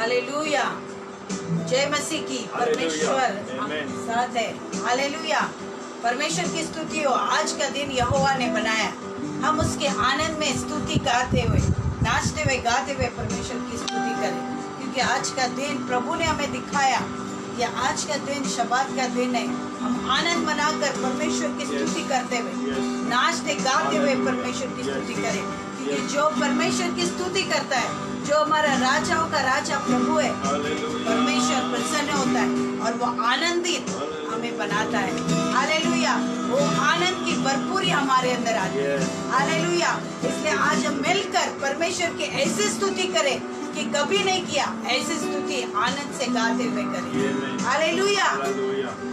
Hallelujah. जय मसीह की। परमेश्वर साथ है। हालेलुया। परमेश्वर की स्तुति हो। आज का दिन यहोवा ने बनाया, हम उसके आनंद में स्तुति गाते हुए, नाचते हुए, गाते हुए परमेश्वर की स्तुति करें, क्योंकि आज का दिन प्रभु ने हमें दिखाया। या आज का दिन शबात का दिन है। हम आनंद मनाकर परमेश्वर की स्तुति करते हुए, नाचते गाते हुए परमेश्वर की स्तुति करें, क्योंकि जो परमेश्वर की स्तुति करता है, जो हमारा राजाओं का राजा प्रभु है, परमेश्वर प्रसन्न होता है और वो आनंदित हमें बनाता है। हालेलुया। वो आनंद की भरपूरी हमारे अंदर आती है। हालेलुया। इसलिए आज हम मिलकर परमेश्वर की ऐसी स्तुति करें कि कभी नहीं किया, ऐसी स्तुति आनंद से गाते हुए करें। हालेलुया।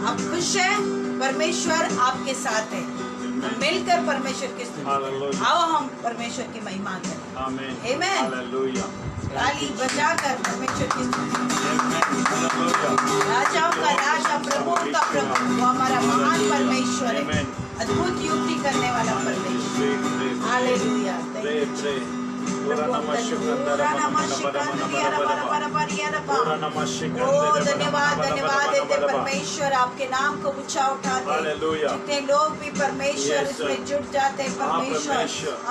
आप खुश हैं? परमेश्वर आपके साथ है। मिलकर परमेश्वर की स्तुति, आओ हम परमेश्वर की महिमा करें। आमीन। ताली बजाकर परमेश्वर की राजाओं का राजा, प्रभु का प्रभु, वो हमारा महान परमेश्वर है, अद्भुत युक्ति करने वाला परमेश्वर। हालेलुया। धन्यवाद धन्यवाद देते परमेश्वर, आपके नाम को ऊंचा उठाते। जितने लोग भी परमेश्वर इसमें जुट जाते हैं, परमेश्वर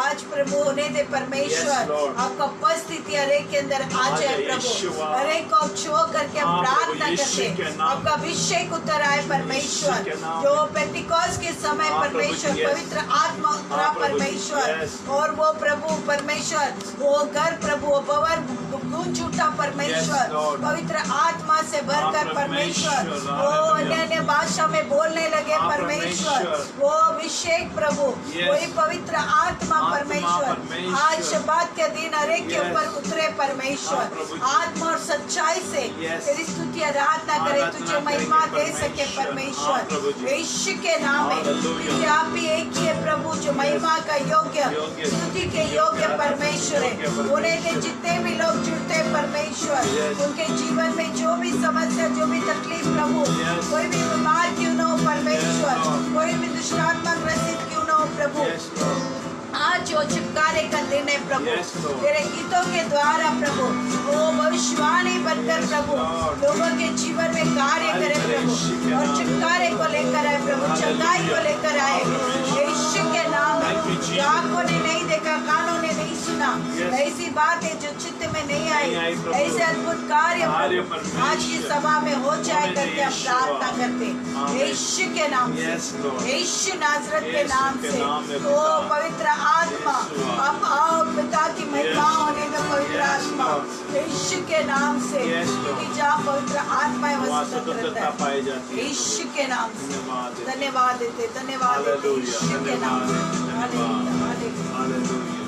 आज प्रभु होने दे। परमेश्वर आपका उपस्थिति हरेक के अंदर आ जाए प्रभु। हरेक को छो करके हम प्रार्थना करते, आपका अभिषेक उतर आए परमेश्वर। जो पेंटिकॉस्ट के समय परमेश्वर पवित्र आत्मा उतरा परमेश्वर, और वो प्रभु परमेश्वर वो घर प्रभु भवन गूंज उठा परमेश्वर, पवित्र आत्मा से भरकर परमेश्वर वो अन्य भाषा में बोलने लगे परमेश्वर। वो अभिषेक प्रभु, वही पवित्र आत्मा परमेश्वर आज शब्बात के दिन हरेक के ऊपर उतरे परमेश्वर। आत्मा और सच्चाई से तेरी स्तुति आराधना करे, तुझे महिमा दे सके परमेश्वर यीशु के नाम में, क्योंकि आप ही एक ही है प्रभु जो महिमा का योग्य, स्तुति के योग्य परमेश्वर है। उन्हें के जितने भी लोग जुड़ते हैं परमेश्वर, उनके जीवन में जो भी समस्या, जो भी तकलीफ प्रभु, कोई भी बीमार क्यों न हो परमेश्वर, कोई भी दुष्टात्मा ग्रसित क्यों न हो प्रभु, आज जो छुटकारे का दिन है प्रभु, तेरे गीतों के द्वारा प्रभु वो भविष्यवाणी बनकर प्रभु लोगों के जीवन में कार्य करे प्रभु, और छुटकारे को लेकर आए प्रभु, चंगाई को लेकर आए यीशु के नाम में। आंखों ने नहीं देखा, कानों ने नहीं सुना, ऐसी बात है जो चित्त में नहीं आई, ऐसे अद्भुत कार्य आज की सभा में हो जाए करके हम प्रार्थना करते यीशु के नाम से, यीशु नाजरत के नाम से। तो पवित्र आत्मा अब आओ पिता की महिमा होने में, पवित्र आत्मा यीशु के नाम से, क्योंकि जहाँ पवित्र आत्मा है वहाँ स्वतंत्रता पाई जाती है यीशु के नाम से। धन्यवाद देते, धन्यवाद देते यीशु के नाम से। Hallelujah hallelujah hallelujah.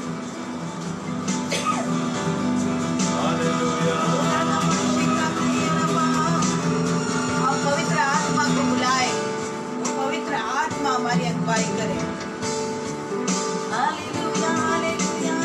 हम पवित्र आत्मा को बुलाए, वो पवित्र आत्मा हमारी अगुवाई करे। Hallelujah hallelujah.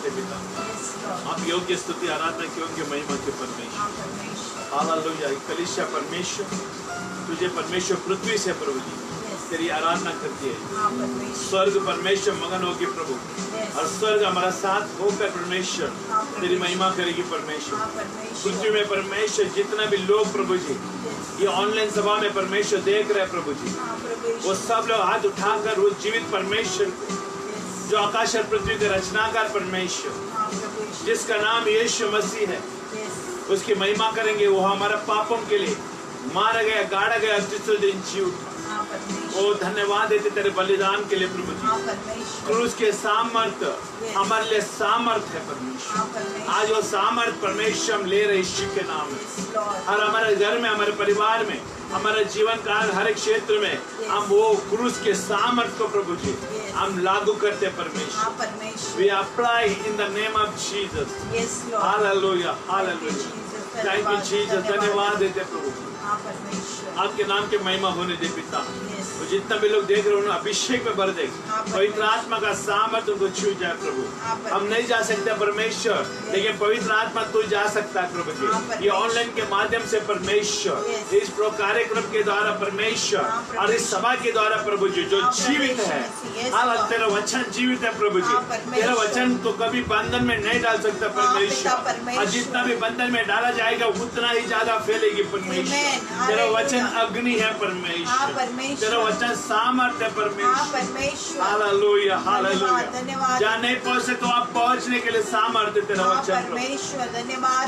करते पिता, आप योग्य स्तुति आराधना की योग्य महिमा के परमेश्वर। हालेलुया। कलीसिया परमेश्वर, तुझे परमेश्वर पृथ्वी से प्रभु जी तेरी आराधना करती है। स्वर्ग परमेश्वर मगन होगी प्रभु, और स्वर्ग हमारा साथ होकर परमेश्वर तेरी महिमा करेगी परमेश्वर। पृथ्वी में परमेश्वर जितना भी लोग प्रभु जी ये ऑनलाइन सभा में परमेश्वर देख रहे हैं प्रभु जी, वो सब लोग हाथ उठाकर वो जीवित परमेश्वर जो आकाश और पृथ्वी के रचनाकार परमेश्वर जिसका नाम यीशु मसीह है उसकी महिमा करेंगे। वो हमारा पापों के लिए मारा गया, गाड़ा गया, तीसरे दिन जी उठा। ओ धन्यवाद देते तेरे बलिदान के लिए प्रभु जी। क्रूस के सामर्थ हमारे लिए सामर्थ है परमेश्वर। आज वो सामर्थ परमेश्वर हम ले रहे यीशु के नाम में। और हमारे घर में, हमारे परिवार में, हमारे जीवन काल हर एक क्षेत्र में हम वो क्रूस के सामर्थ को प्रभु जी हम लागू करते हैं परमेश्वर। We apply in the name of Jesus. Hallelujah, hallelujah. Thank you Jesus. धन्यवाद देते प्रभु, आपके नाम के महिमा होने दे पिता। तो जितना भी लोग देख रहे हो अभिषेक में भर दे, पवित्र आत्मा का सामर्थ्य उनको छू जाए प्रभु। हम नहीं जा सकते परमेश्वर, लेकिन पवित्र आत्मा तू जा सकता है प्रभु जी। ये ऑनलाइन के माध्यम से परमेश्वर इस कार्यक्रम के द्वारा परमेश्वर और इस सभा के द्वारा प्रभु जी जो जीवित है, तेरा वचन जीवित है प्रभु जी। तेरा वचन तो कभी बंधन में नहीं डाल सकता परमेश्वर, और जितना भी बंधन में डाला जाएगा उतना ही ज्यादा फैलेगी परमेश्वर। तेरा वचन अग्नि है परमेश्वर, तेरा वचन सामर्थ्य है परमेश्वर। Hallelujah, hallelujah. जहाँ नहीं पहुँच सकते तो आप पहुँचने के लिए सामर्थ्य तेरा वचन परमेश्वर।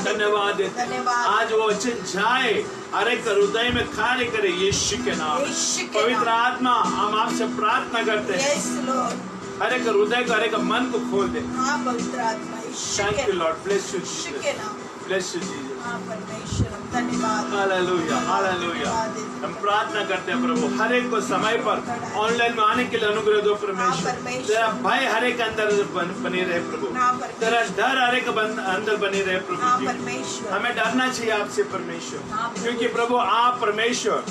धन्यवाद देते। आज वो वचन जाए हर एक हृदय में कार्य करे यीशु के नाम। पवित्र आत्मा हम आपसे प्रार्थना करते हैं, हर एक हृदय को, हर एक मन को खोल दे। Thank you Lord, bless you Jesus, bless you Jesus. Hallelujah, hallelujah. हम प्रार्थना करते हैं प्रभु हर एक को समय पर ऑनलाइन में आने के लिए अनुग्रह दो परमेश्वर। तेरा भय हर एक अंदर बने रहे प्रभु, तेरा डर हर एक अंदर बने रहे प्रभु जी। हमें डरना चाहिए आपसे परमेश्वर, क्योंकि प्रभु आप परमेश्वर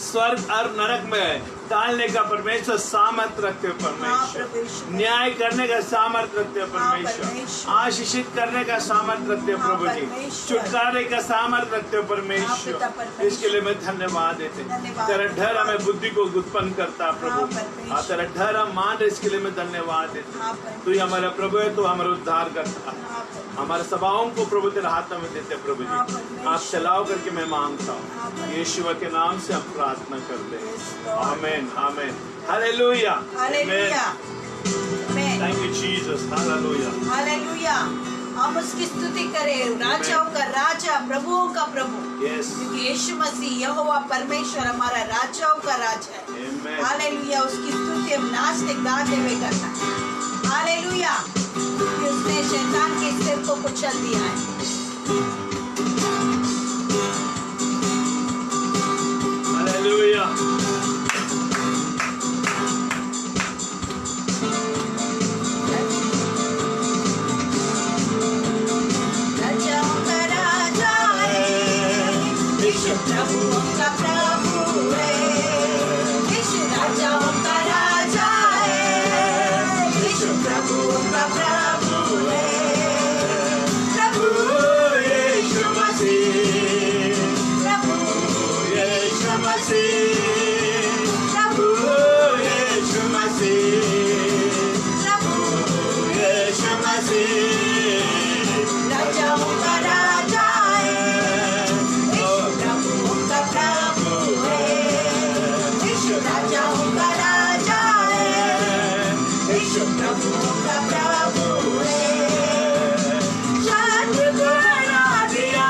स्वर्ग और नरक में डालने का परमेश्वर सामर्थ्य रखते हो परमेश्वर, न्याय करने का सामर्थ्य रखते हो परमेश्वर, आशीषित करने का सामर्थ्य रखते हो प्रभु जी, छुटकारे का सामर्थ्य रखते हो परमेश्वर। इसके लिए मैं धन्यवाद देते। तेरा डर हमें बुद्धि को उत्पन्न करता प्रभु, तेरा डर हम मान रहे, इसके लिए मैं धन्यवाद देते। तू ही हमारा प्रभु है, तू हमारा उद्धार करता है। हमारे सभाओं को प्रभु तेरे हाथों में देते प्रभु जी, आप चलाओ करके मैं मांगता हूँ यीशु के नाम से हम प्रार्थना करते हैं। आमीन, आमीन, hallelujah, hallelujah, thank you Jesus, hallelujah, hallelujah. हम उसकी स्तुति करें, राजाओं का राजा, प्रभुओं का प्रभु, क्योंकि यीशु मसीह यहोवा परमेश्वर हमारा राजाओं का राजा है। हालेलुया, उसकी स्तुति हम नाचते गाते हुए करना है। हालेलुया, उसने शैतान के सिर को कुचल दिया है। हालेलुया, राजाओं का राजा है, यीशु प्रभुओं का प्रभु है। यीशु राजाओं का राजा है, यीशु प्रभुओं का प्रभु है। प्रभु यीशु मसीह, प्रभु यीशु मसीह, प्रभु यीशु मसीह, प्रभु यीशु मसीह। राजाओं का राजा है, यीशु प्रभुओं का प्रभु है। यीशु राजाओं का राजा है, यीशु प्रभुओं का प्रभु है। शांति को हरा दिया,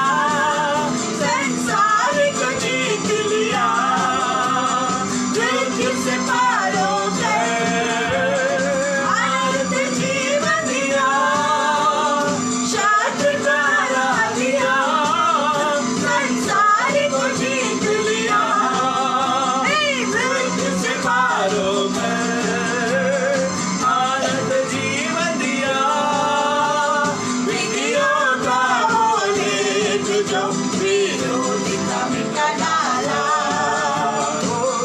संसार को जीत लिया, मृत्यु से पार होकर अनंत जीवन दिया। शांति को हरा दिया, संसार को जीत लिया, मृत्यु से पार होकर अनंत जीवन दिया। विधियों का वो लेख जो विरोधी का मिटा डाला,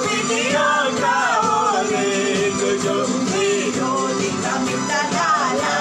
विधियों का वो लेख जो विरोधी का मिटा डाला।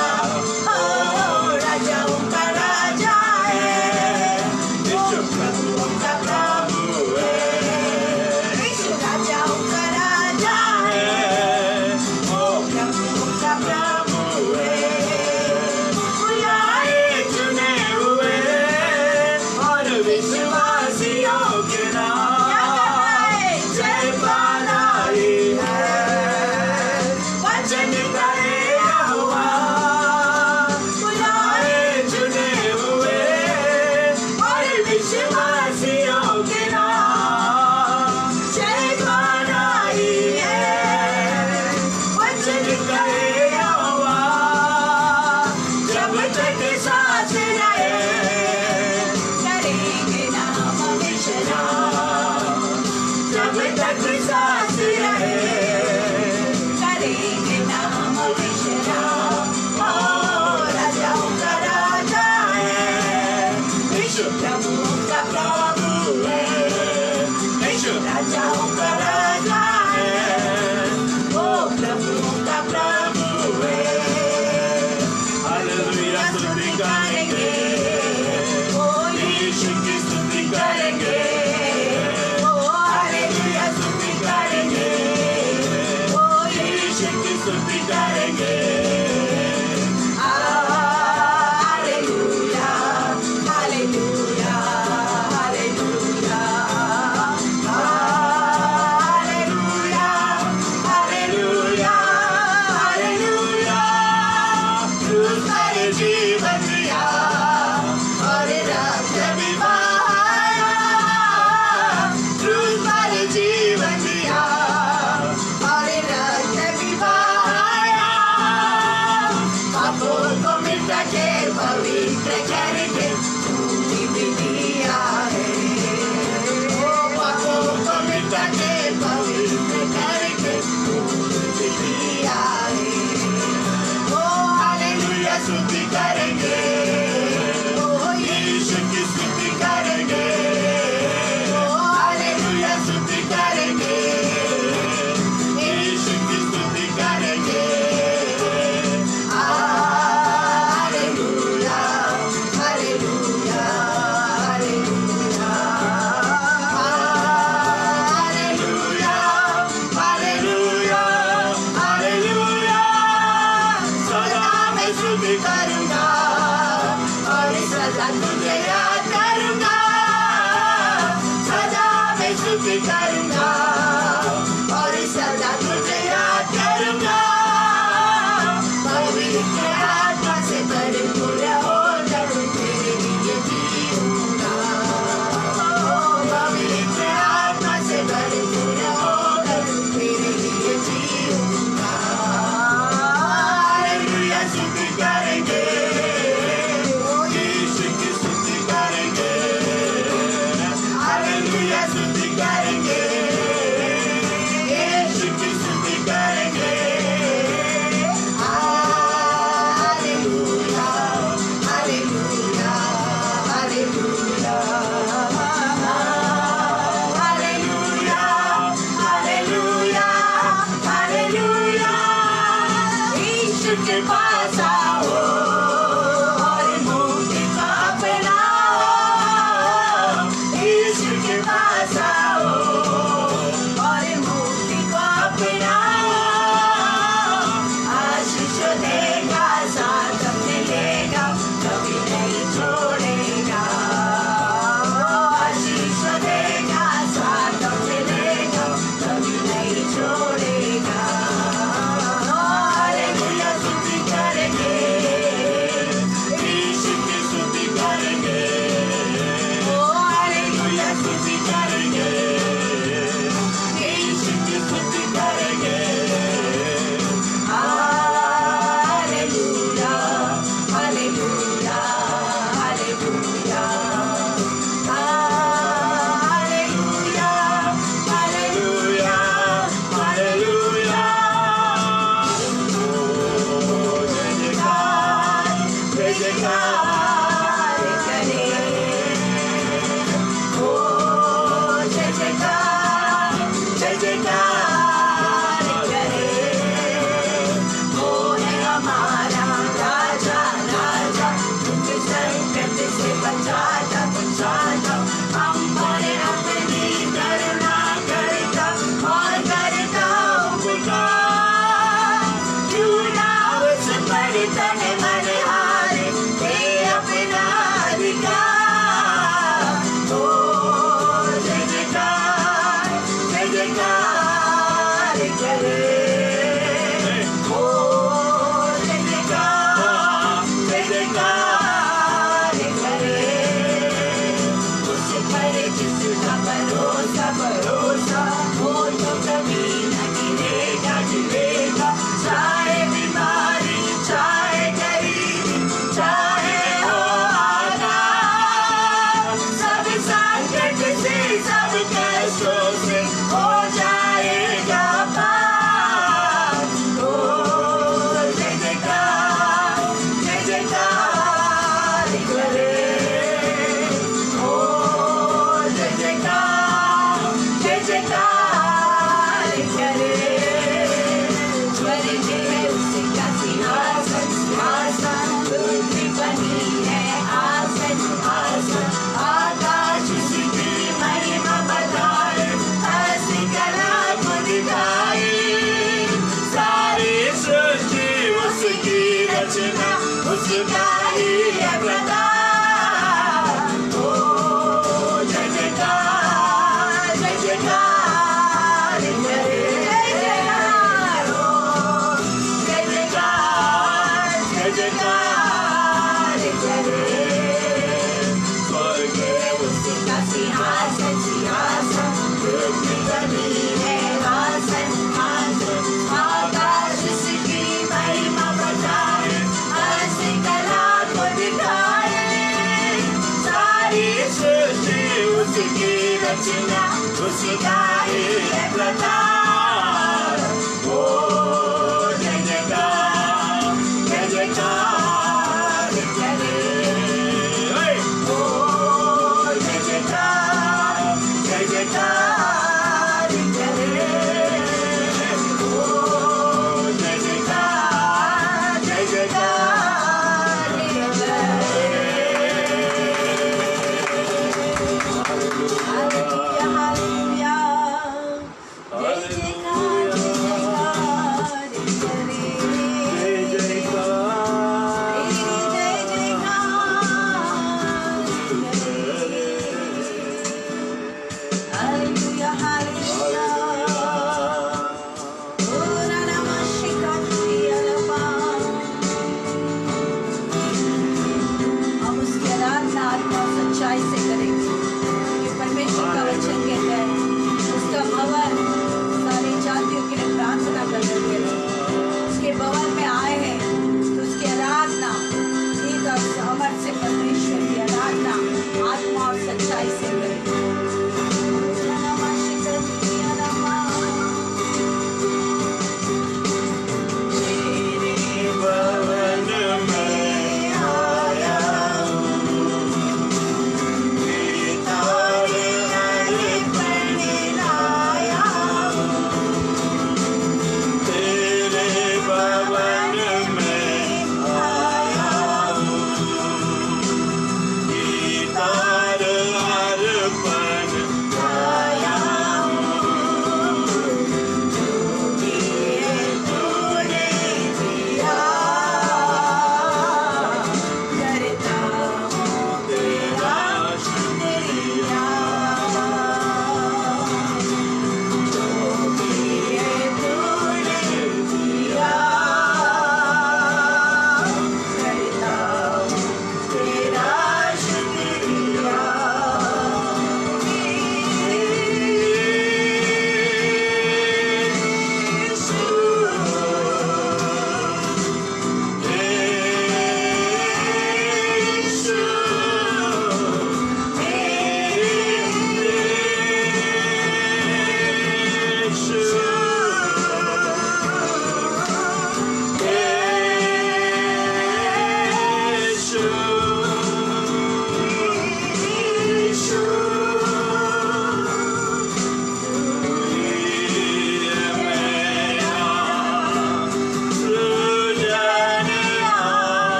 हालेलुया स्तुति करेंगे, यीशु की स्तुति करेंगे। Hallelujah hallelujah hallelujah hallelujah hallelujah hallelujah. Yeshu के पास आओ और मुक्ति को अपनाओ। यीशु के पास आओ और मुक्ति को अपनाओ। आशीष देगा, साथ मिलेगा, कभी नहीं छोड़ेगा। आशीष देगा, साथ मिलेगा, कभी नहीं छोड़ेगा। हालेलुया स्तुति करेंगे, यीशु की स्तुति करेंगे, हालेलुया स्तुति करेंगे, यीशु की स्तुति करेंगे। Hallelujah hallelujah hallelujah hallelujah hallelujah hallelujah ओ जय जयकार, जय जयकार करे। ओ जय जयकार, जय जयकार करे। वो है हमारा राजा राजा, तुझे संकट से बचाता बचाता। हम पर अपनी करुणा करता और करता उपकार। क्यों ना उस पर तन मन हारे, दे अपना अधिकार। ओ जय जयकार, जय जयकार करे। ओ जय जयकार, जय जयकार करे। उस पर जिसका भरोसा भरोसा, वो तो कभी न गिरेगा गिरेगा। चाहे बीमारी, चाहे गरीबी, चाहे हो आघात, सब संकट से, सब कष्टों से हो जाएगा पार। ओ जय जयकार, जय जयकार करे। ओ जय जयकार, जय जयकार करे। स्वर्ग है उसका सिंहासन सिंहासन, पृथ्वी बनी है आसन आसन। आकाश उसकी महिमा बताए, हंसी कला को दिखाए। सारी सृष्टि उसकी रचना, उसका ही है प्रताप। ओ जय जयकार, जय जयकार करे। जय जयकार, ओ जय जयकार, जय जयकार करे। स्वर्ग है उसका सिंहासन सिंहासन, पृथ्वी बनी है आसन आसन। आकाश उसकी महिमा बताए, हंसी कला को दिखाए। सारी सृष्टि उसकी रचना, उसका ही है प्रताप। ओ जय जयकार, जय जयकार करे। ओ जय जयकार, जय जयकार करे। ओ जय जयकार, जय जयकार करे। हालेलुया हालेलुया, जय जयकार जय जयकार।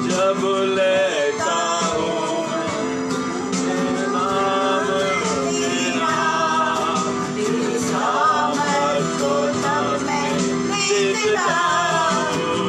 जब लेता हूँ मैं नाम तेरा, तेरी सामर्थ को तब मैं देखता हूँ।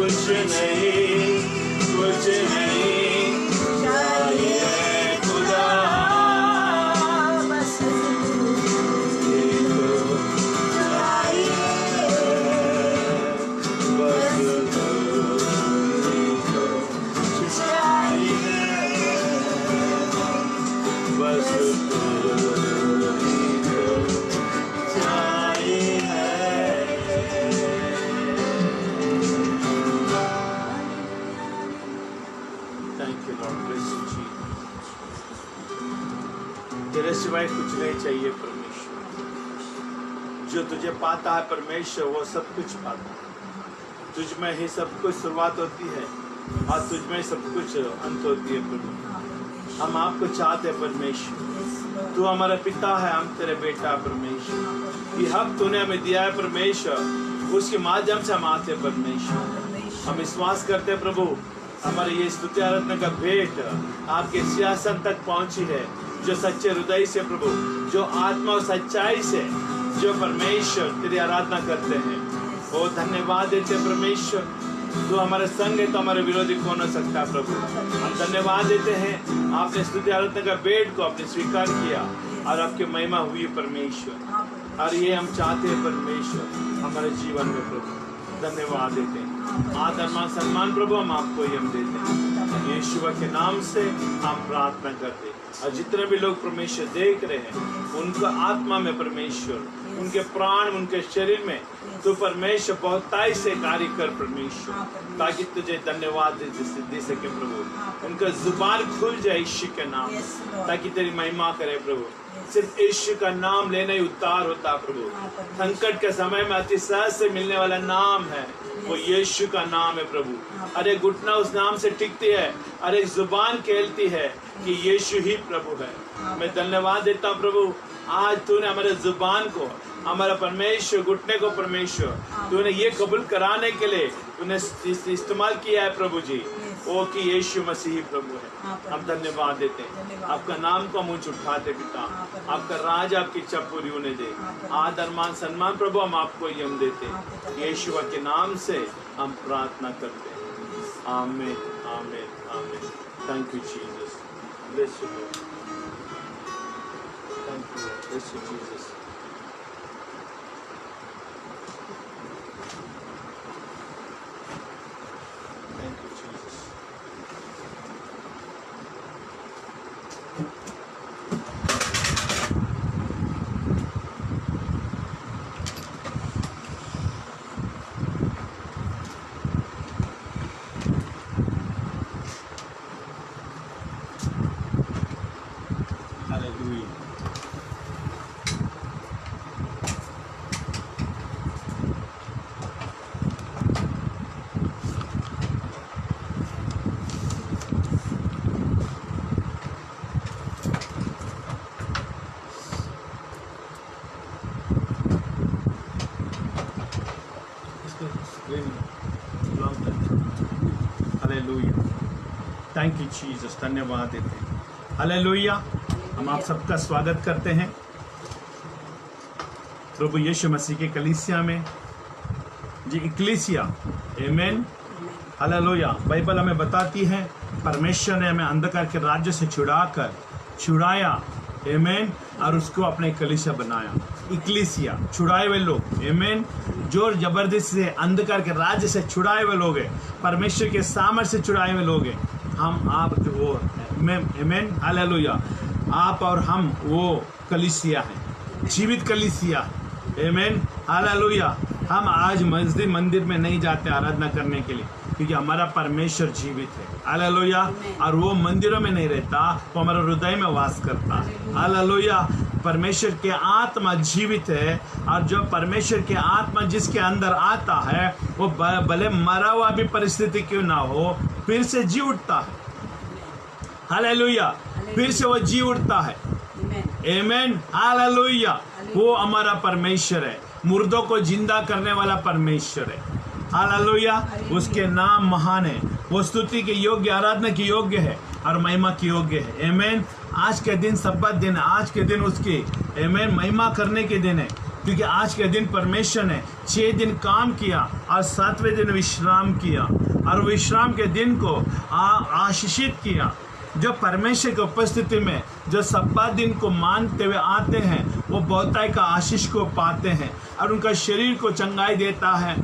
कुछ नहीं चाहिए खुदा, बस तुझको चाहिए, बस तुझको चाहिए, बस तुझको चाहिए। Thank you, Lord. Bless you, Jesus. तेरे सिवाय कुछ नहीं चाहिए परमेश्वर। जो तुझे पाता है परमेश्वर, वो सब कुछ पाता है। तुझ में ही सब कुछ शुरुआत होती है और तुझ में सब कुछ अंत होती है प्रभु। हम आपको चाहते हैं परमेश्वर। तू हमारा पिता है, हम तेरे बेटा परमेश्वर। ये हक तूने हमें दिया है परमेश्वर, उसके माध्यम से हम आते हैं परमेश्वर। हम विश्वास करते हैं प्रभु, हमारे ये स्तुति आराधना का भेंट आपके सिंहासन तक पहुंची है। जो सच्चे हृदय से प्रभु, जो आत्मा और सच्चाई से जो परमेश्वर तेरी आराधना करते हैं, वो धन्यवाद देते हैं परमेश्वर। जो हमारे संग है तो हमारे विरोधी कौन हो सकता है प्रभु। हम धन्यवाद देते हैं, आपने स्तुति आराधना का भेंट को आपने स्वीकार किया और आपकी महिमा हुई परमेश्वर। और ये हम चाहते हैं परमेश्वर हमारे जीवन में प्रभु। धन्यवाद देते हैं, आदर मान सम्मान प्रभु हम आपको ही हम देते हैं। यीशु के नाम से हम प्रार्थना करते हैं। और जितने भी लोग परमेश्वर देख रहे हैं, उनका आत्मा में परमेश्वर, उनके प्राण, उनके शरीर में तो परमेश्वर बहुताई से कार्य कर परमेश्वर, ताकि तुझे धन्यवाद दे सके प्रभु। उनका जुबान खुल जाए यीशु के नाम, ताकि तेरी महिमा करे प्रभु। सिर्फ यीशु का नाम लेना ही उद्धार होता प्रभु। संकट के समय में अति सहज से मिलने वाला नाम है वो यीशु का नाम है प्रभु। अरे घुटना उस नाम से टिकती है, अरे जुबान कहती है कि यीशु ही प्रभु है। मैं धन्यवाद देता हूँ प्रभु, आज तूने हमारे जुबान को, हमारा परमेश्वर घुटने को परमेश्वर तूने ये कबूल कराने के लिए तूने इस्तेमाल किया है प्रभु जी, वो कि यीशु मसीह प्रभु है। हम धन्यवाद देते हैं, आपका नाम को मुझ उठाते पिता, आपका राज आपकी इच्छा पूरी होने दे। आदर मान सम्मान प्रभु हम आपको ही हम देते हैं। यीशु के नाम से हम प्रार्थना करते हैं। आमीन आमीन आमीन। Thank you Jesus. Bless you Lord. Thank you, bless you Jesus. Thank you, Jesus. Hallelujah. Hallelujah. Thank you Jesus. धन्यवाद देते हैं। हालेलुया। हम आप सबका स्वागत करते हैं प्रभु यीशु मसीह के कलीसिया में जी, इक्लेसिया। आमीन। हालेलुया। बाइबल हमें बताती है परमेश्वर ने हमें अंधकार के राज्य से छुड़ाया। आमीन। और उसको अपने कलीसिया बनाया। इक्लेसिया, छुड़ाए हुए लोग। आमीन। जोर जबरदस्ती से अंधकार के राज्य से छुड़ाए हुए लोग हैं, परमेश्वर के सामर्थ्य से छुड़ाए हुए लोग हैं। हम आप जो वो आमीन। हालेलुया। आप और हम वो कलीसिया है, जीवित कलीसिया। आमीन। हालेलुया। हम आज मस्जिद मंदिर में नहीं जाते आराधना करने के लिए, क्योंकि हमारा परमेश्वर जीवित है। हालेलुया। और वो मंदिरों में नहीं रहता, वो हमारे हृदय में वास करता है। हालेलुया। परमेश्वर के आत्मा जीवित है, और जो परमेश्वर के आत्मा जिसके अंदर आता है, वो भले मरा हुआ भी परिस्थिति क्यों ना हो, फिर से जी उठता है। हालेलुया। फिर से वो जी उठता है। आमीन। हालेलुया। वो हमारा परमेश्वर है, मुर्दों को जिंदा करने वाला परमेश्वर है। हालेलुया। उसके नाम महान है, वो स्तुति के योग्य, आराधना की योग्य है और महिमा की योग्य है। आमीन। आज के दिन सब्बत दिन, आज के दिन उसकी आमीन महिमा करने के दिन है। क्योंकि आज के दिन परमेश्वर ने 6 दिन काम किया और 7वें दिन विश्राम किया, और विश्राम के दिन को आशीषित किया। जो परमेश्वर की उपस्थिति में जो सब्बात दिन को मानते हुए आते हैं वो बहुतायत का आशीष को पाते हैं और उनका शरीर को चंगाई देता है।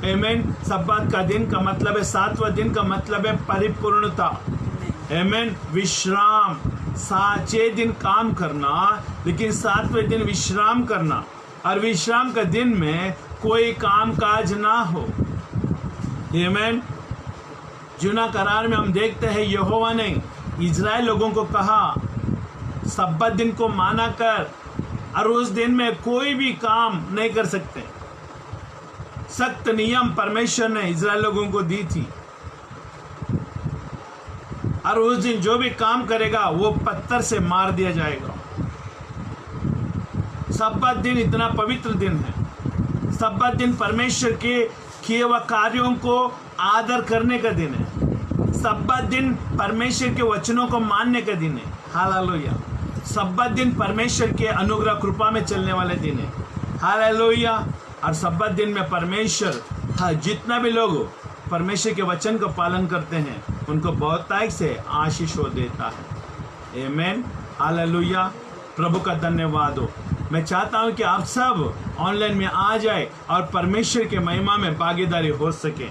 आमीन। सब्बात का दिन का मतलब है, 7वां दिन का मतलब है परिपूर्णता। आमीन। विश्राम, 6 दिन काम करना लेकिन 7वें दिन विश्राम करना, और विश्राम का दिन में कोई काम काज ना हो। आमीन। जूना करार में हम देखते हैं यहोवा ने इज़राइल लोगों को कहा सब्बात दिन को माना कर, और उस दिन में कोई भी काम नहीं कर सकते। सख्त नियम परमेश्वर ने इज़राइल लोगों को दी थी, और उस दिन जो भी काम करेगा वो पत्थर से मार दिया जाएगा। सब्बात दिन इतना पवित्र दिन है। सब्बात दिन परमेश्वर के किए हुए कार्यों को आदर करने का दिन है। सब्बात दिन परमेश्वर के वचनों को मानने का दिन है। हालेलुया। सब्बात दिन परमेश्वर के अनुग्रह कृपा में चलने वाले दिन है। हालेलुया। और सब्बात दिन में परमेश्वर जितना भी लोग परमेश्वर के वचन का पालन करते हैं उनको बहुतायत से आशीष हो देता है। आमीन। हालेलुया। प्रभु का धन्यवाद हो। मैं चाहता हूं कि आप सब ऑनलाइन में आ जाए और परमेश्वर के महिमा में भागीदारी हो सके।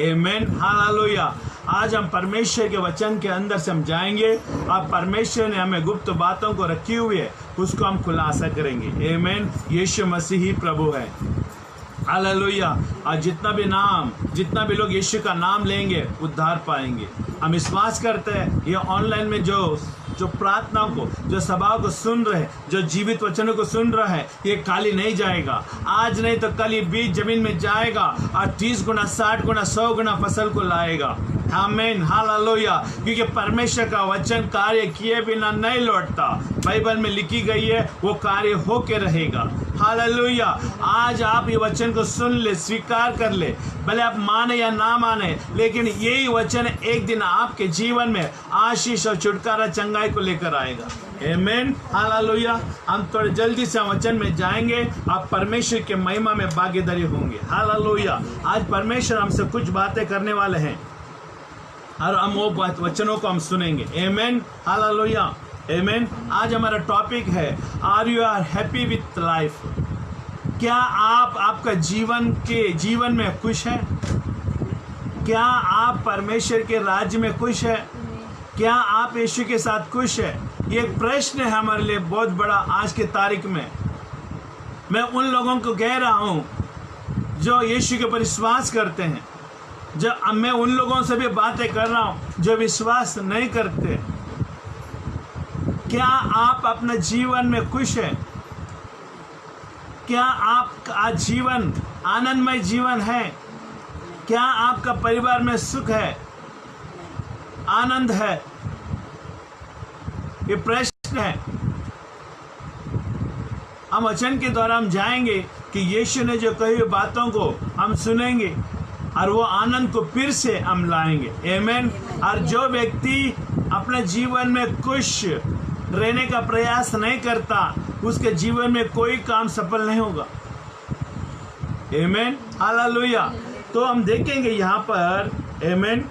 आमीन। हालेलुया। आज हम परमेश्वर के वचन के अंदर से हम जाएंगे और परमेश्वर ने हमें गुप्त बातों को रखी हुई है उसको हम खुलासा करेंगे। आमीन। यीशु मसीह ही प्रभु है। हालेलुया। और जितना भी लोग यीशु का नाम लेंगे उद्धार पाएंगे। हम विश्वास करते हैं ये ऑनलाइन में जो प्रार्थनाओं को, जो सभाओं को सुन रहे, जो जीवित वचनों को सुन रहे हैं, ये खाली नहीं जाएगा। आज नहीं तो कल ये बीज जमीन में जाएगा और 30 गुना, 60 गुना, 100 गुना फसल को लाएगा। आमीन। हालेलुया। क्योंकि परमेश्वर का वचन कार्य किए बिना नहीं लौटता। बाइबल में लिखी गई है वो कार्य होके रहेगा। हालेलुया। आज आप ये वचन को सुन ले, स्वीकार कर ले, भले आप माने या ना माने, लेकिन यही वचन एक दिन आपके जीवन में आशीष और छुटकारा, चंगाई को लेकर आएगा। आमीन। हालेलुया। हम थोड़े जल्दी से वचन में जाएंगे, आप परमेश्वर के महिमा में भागीदारी होंगे। हालेलुया। आज परमेश्वर हमसे कुछ बातें करने वाले हैं और हम वो वचनों को हम सुनेंगे। आमीन। हालेलुया। आमीन। आज हमारा टॉपिक है are you are happy with life. क्या आप आपका जीवन में खुश हैं? क्या आप परमेश्वर के राज्य में खुश हैं? क्या आप यीशु के साथ खुश हैं? ये एक प्रश्न है हमारे लिए बहुत बड़ा आज के तारीख में। मैं उन लोगों को कह रहा हूँ जो यीशु के ऊपर विश्वास करते हैं, जब मैं उन लोगों से भी बातें कर रहा हूँ जो विश्वास नहीं करते। क्या आप अपने जीवन में खुश हैं? क्या आपका जीवन आनंदमय जीवन है? क्या आपका परिवार में सुख है, आनंद है? ये प्रश्न है। हम वचन के द्वारा हम जाएंगे कि यीशु ने जो कही हुई बातों को हम सुनेंगे और वो आनंद को फिर से हम लाएंगे। आमीन। और जो व्यक्ति अपने जीवन में खुश रहने का प्रयास नहीं करता उसके जीवन में कोई काम सफल नहीं होगा। आमीन। हालेलुया। तो हम देखेंगे यहाँ पर, आमीन,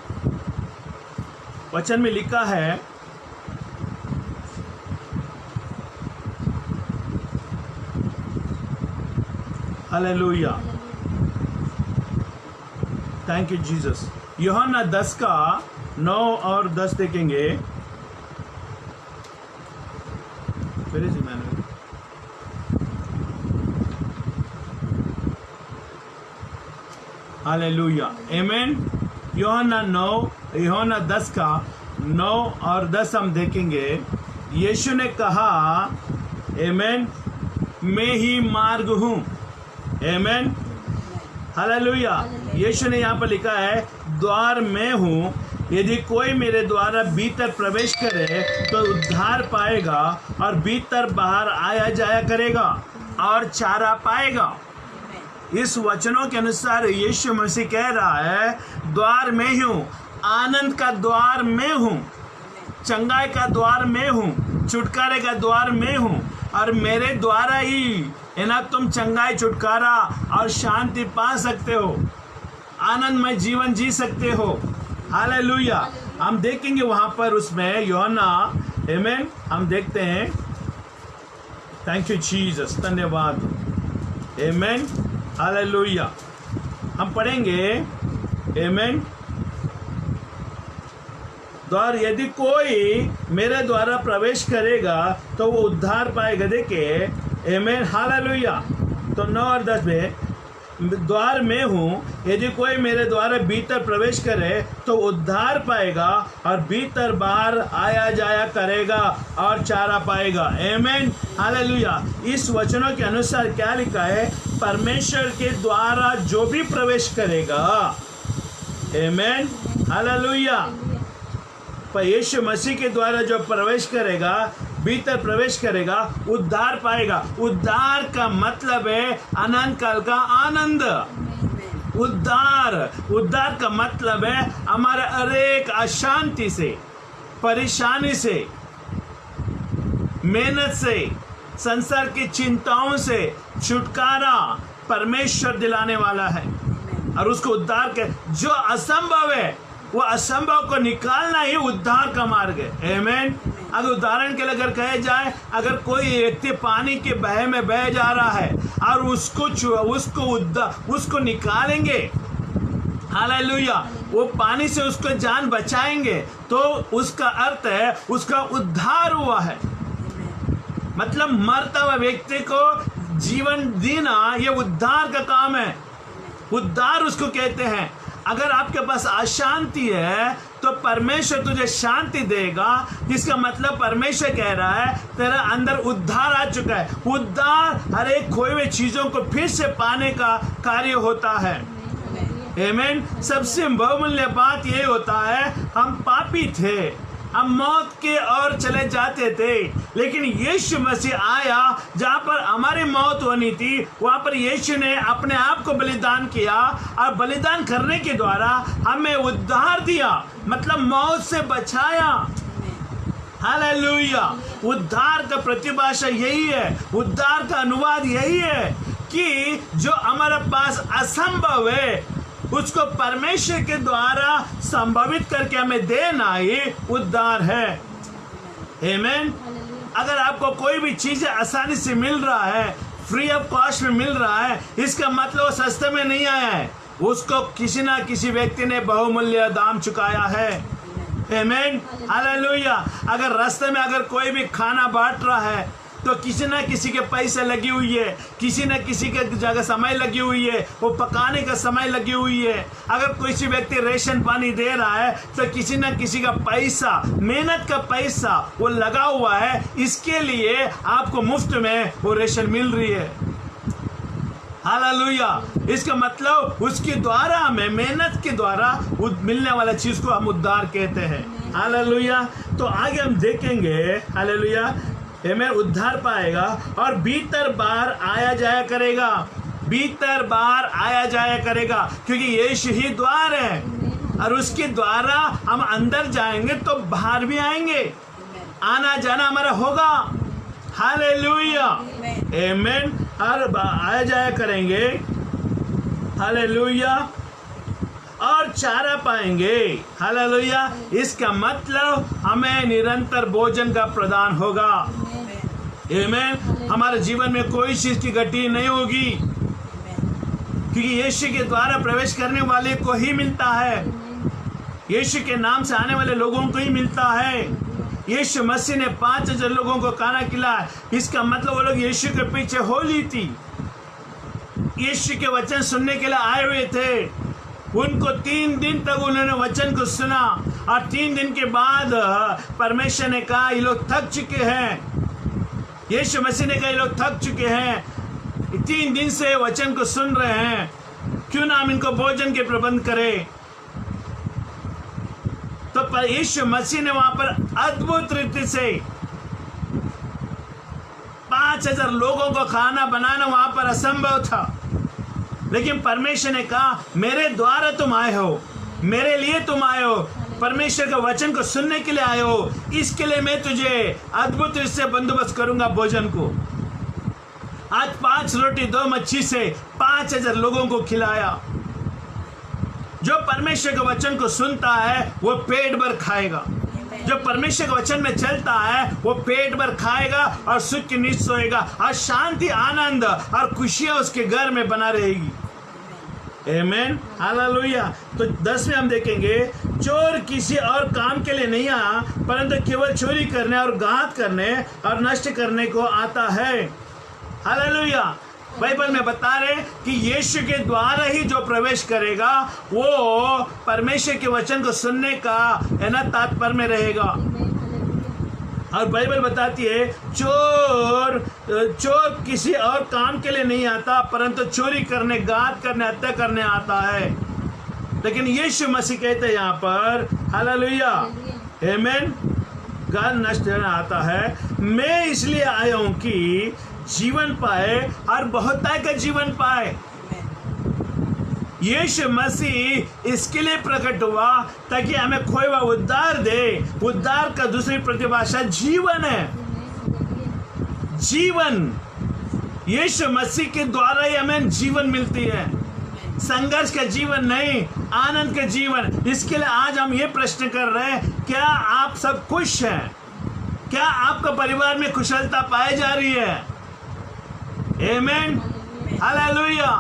वचन में लिखा है, हालेलुया, थैंक यू जीसस। यूहन्ना 10 का 9 और 10 देखेंगे। Where is Emmanuel? हालेलुया। आमीन। यूहन्ना 10 का 9 और 10 हम देखेंगे। यीशु ने कहा, आमीन, मैं ही मार्ग हूँ। आमीन। हालेलुया। यीशु ने यहाँ पर लिखा है द्वार मैं हूँ, यदि कोई मेरे द्वारा भीतर प्रवेश करे तो उद्धार पाएगा और भीतर बाहर आया जाया करेगा और चारा पाएगा। इस वचनों के अनुसार यीशु मसीह कह रहा है द्वार मैं हूँ, आनंद का द्वार मैं हूँ, चंगाई का द्वार मैं हूँ, छुटकारे का द्वार मैं हूँ, और मेरे द्वारा ही है ना, तुम चंगाई, छुटकारा और शांति पा सकते हो, आनंदमय जीवन जी सकते हो। हालेलुया। हम देखेंगे वहां पर उसमें यूहन्ना, आमीन, हम देखते हैं। थैंक यू जीसस, धन्यवाद, आमीन, हालेलुया। हम पढ़ेंगे, आमीन, द्वार यदि कोई मेरे द्वारा प्रवेश करेगा तो वो उद्धार पाएगा। देखिए, आमीन, हालेलुया। तो 9 और 10 में, द्वार में हूँ, यदि कोई मेरे द्वारा भीतर प्रवेश करे तो उद्धार पाएगा और भीतर बाहर आया जाया करेगा और चारा पाएगा। आमीन, हालेलुया। इस वचनों के अनुसार क्या लिखा है? परमेश्वर के द्वारा जो भी प्रवेश करेगा, आमीन, हालेलुया, पर यीशु मसीह के द्वारा जो प्रवेश करेगा, भीतर प्रवेश करेगा, उद्धार पाएगा। उद्धार का मतलब है अनंत काल का आनंद। उद्धार का मतलब है हमारे हर एक अशांति से, परेशानी से, मेहनत से, संसार की चिंताओं से छुटकारा परमेश्वर दिलाने वाला है। और उसको उद्धार के जो असंभव है, वो असंभव को निकालना ही उद्धार का मार्ग है। आमीन। अगर उदाहरण के लिए अगर कहे जाए, अगर कोई व्यक्ति पानी के बह में बह जा रहा है और उसको निकालेंगे, हालेलुया, वो पानी से उसको जान बचाएंगे, तो उसका अर्थ है उसका उद्धार हुआ है। मतलब मरता हुआ व्यक्ति को जीवन देना, ये उद्धार का काम है। उद्धार उसको कहते हैं। अगर आपके पास अशांति है तो परमेश्वर तुझे शांति देगा, जिसका मतलब परमेश्वर कह रहा है तेरा अंदर उद्धार आ चुका है। उद्धार हर एक खोए हुए चीजों को फिर से पाने का कार्य होता है। आमीन। सबसे बहुमूल्य बात यही होता है, हम पापी थे, हम मौत के ओर चले जाते थे, लेकिन यीशु मसीह आया, जहाँ पर हमारी मौत होनी थी वहाँ पर यीशु ने अपने आप को बलिदान किया और बलिदान करने के द्वारा हमें उद्धार दिया, मतलब मौत से बचाया। हालेलुया। उद्धार का प्रतिभाषा यही है, उद्धार का अनुवाद यही है कि जो हमारे पास असंभव है उसको परमेश्वर के द्वारा संभवित करके हमें देना ही उद्धार है। आमीन। अगर आपको कोई भी चीज आसानी से मिल रहा है, फ्री ऑफ कॉस्ट में मिल रहा है, इसका मतलब वो सस्ते में नहीं आया है, उसको किसी ना किसी व्यक्ति ने बहुमूल्य दाम चुकाया है। आमीन, हालेलुया। अगर रास्ते में अगर कोई भी खाना बांट रहा है तो किसी ना किसी के पैसे लगी हुई है, किसी न किसी के जगह समय लगी हुई है, वो पकाने का समय लगी हुई है। अगर कोई व्यक्ति रेशन पानी दे रहा है तो किसी न किसी का पैसा, मेहनत का पैसा वो लगा हुआ है, इसके लिए आपको मुफ्त में वो रेशन मिल रही है। हालेलुया। इसका मतलब उसके द्वारा हमें मेहनत के द्वारा मिलने वाला चीज को हम उद्धार कहते हैं। हालेलुया। तो आगे हम देखेंगे, हालेलुया, हमें उद्धार पाएगा और भीतर बाहर आया जाया करेगा, भीतर बाहर आया जाया करेगा, क्योंकि यीशु ही द्वार है और उसके द्वारा हम अंदर जाएंगे तो बाहर भी आएंगे, आना जाना हमारा होगा। हालेलुया, आमीन। हर आया जाया करेंगे, हालेलुया, और चारा पाएंगे। हालेलुया। इसका मतलब हमें निरंतर भोजन का प्रदान होगा। आमीन। हमारे जीवन में कोई चीज की घटी नहीं होगी, क्योंकि यीशु के द्वारा प्रवेश करने वाले को ही मिलता है, यीशु के नाम से आने वाले लोगों को ही मिलता है। यीशु मसीह ने 5000 लोगों को खाना खिलाया, इसका मतलब वो लोग यीशु के पीछे होली थी, यीशु के वचन सुनने के लिए आए हुए थे। उनको 3 दिन तक उन्होंने वचन को सुना और 3 दिन के बाद परमेश्वर ने कहा ये लोग थक चुके हैं। यीशु मसीह ने कहा ये लोग थक चुके हैं, 3 दिन से वचन को सुन रहे हैं, क्यों ना हम इनको भोजन के प्रबंध करें। तो यीशु मसीह ने वहां पर अद्भुत रीति से 5000 लोगों को खाना बनाना वहां पर असंभव था, लेकिन परमेश्वर ने कहा मेरे द्वारा तुम आए हो, मेरे लिए तुम आए हो, परमेश्वर के वचन को सुनने के लिए आए हो, इसके लिए मैं तुझे अद्भुत रूप से बंदोबस्त करूंगा भोजन को। आज 5 रोटी 2 मच्छी से 5000 लोगों को खिलाया। जो परमेश्वर के वचन को सुनता है वो पेट भर खाएगा। जो परमेश्वर के वचन में चलता है वो पेट भर खाएगा और सुख की नींद सोएगा और शांति, आनंद और खुशियां उसके घर में बना रहेगी। आमीन, हालेलुया। तो 10 में हम देखेंगे, चोर किसी और काम के लिए नहीं आया परंतु केवल चोरी करने और घात करने और नष्ट करने को आता है। हालेलुया। बाइबल में बता रहे कि यीशु के द्वारा ही जो प्रवेश करेगा वो परमेश्वर के वचन को सुनने का है ना तात्पर्य में रहेगा। और बाइबल बताती है चोर किसी और काम के लिए नहीं आता परंतु चोरी करने, घात करने, हत्या करने आता है। लेकिन यीशु मसीह कहते हैं यहाँ पर, हालेलुया, आमीन, घात नष्ट करना आता है। मैं इसलिए आया हूँ कि जीवन पाए और बहुतायत का जीवन पाए। यीशु मसीह इसके लिए प्रकट हुआ ताकि हमें खोया हुआ उद्धार दे। उद्धार का दूसरी प्रतिभाषा जीवन है। जीवन, यीशु मसीह के द्वारा ही हमें जीवन मिलती है। संघर्ष का जीवन नहीं, आनंद का जीवन। इसके लिए आज हम ये प्रश्न कर रहे हैं, क्या आप सब खुश हैं? क्या आपका परिवार में कुशलता पाई जा रही है? आमीन, हालेलुया।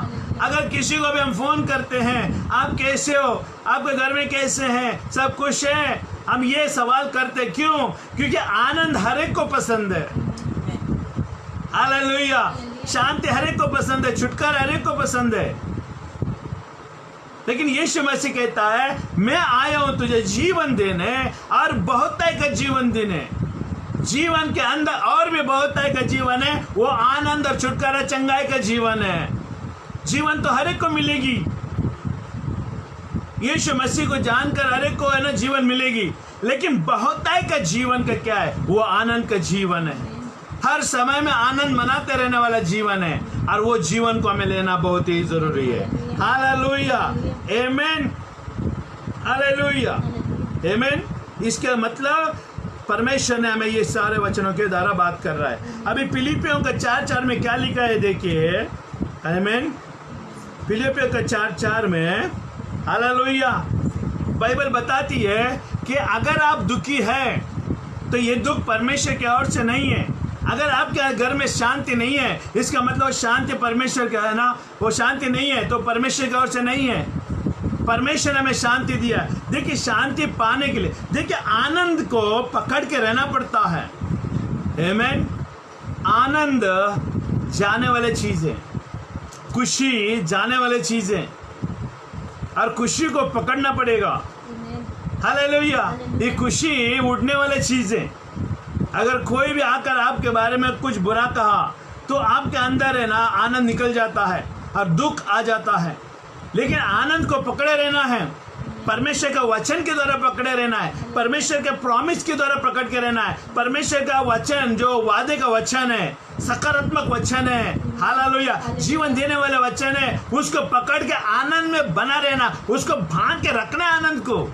अगर किसी को भी हम फोन करते हैं, आप कैसे हो, आपके घर में कैसे हैं, सब खुश हैं, हम ये सवाल करते क्यों? क्योंकि आनंद हर एक को पसंद है। हालेलुया। शांति हर एक को पसंद है, छुटकारा हर एक को पसंद है। लेकिन यीशु मसीह कहता है, मैं आया हूं तुझे जीवन देने और बहुतायत का जीवन देने। जीवन के अंदर और भी बहुतायत का जीवन है, वो आनंद और छुटकारा, चंगाई का जीवन है। जीवन तो हर एक को मिलेगी। यीशु मसीह को जानकर हर एक को है ना जीवन मिलेगी। लेकिन बहुतायत का जीवन का क्या है? वो आनंद का जीवन है। हर समय में आनंद मनाते रहने वाला जीवन है और वो जीवन को हमें लेना बहुत ही जरूरी है। हालेलुया, आमीन, हालेलुया, आमीन। इसका मतलब परमेश्वर ने हमें ये सारे वचनों के द्वारा बात कर रहा है। अभी फिलिपियों का 4:4 में क्या लिखा है देखिए, आमीन। फिलिपियों का 4:4 में, हालेलुया, बाइबल बताती है कि अगर आप दुखी हैं तो ये दुख परमेश्वर की ओर से नहीं है। अगर आपके घर में शांति नहीं है, इसका मतलब शांति परमेश्वर का है ना, वो शांति नहीं है तो परमेश्वर की ओर से नहीं है। परमेश्वर ने हमें शांति दिया। देखिए, शांति पाने के लिए देखिए आनंद को पकड़ के रहना पड़ता है। आमीन। आनंद जाने वाली चीजें, खुशी जाने वाली चीजें, और खुशी को पकड़ना पड़ेगा। हालेलुया। ये खुशी उड़ने वाली चीजें। अगर कोई भी आकर आपके बारे में कुछ बुरा कहा तो आपके अंदर है ना आनंद निकल जाता है और दुख आ जाता है। लेकिन आनंद को पकड़े रहना है, परमेश्वर का वचन के द्वारा पकड़े रहना है, परमेश्वर के प्रॉमिस के द्वारा पकड़ के रहना है। परमेश्वर का वचन जो वादे का वचन है, सकारात्मक वचन है, हालेलुया, जीवन देने वाला वचन है, उसको पकड़ के आनंद में बना रहना, उसको बांध के रखना है। आनंद को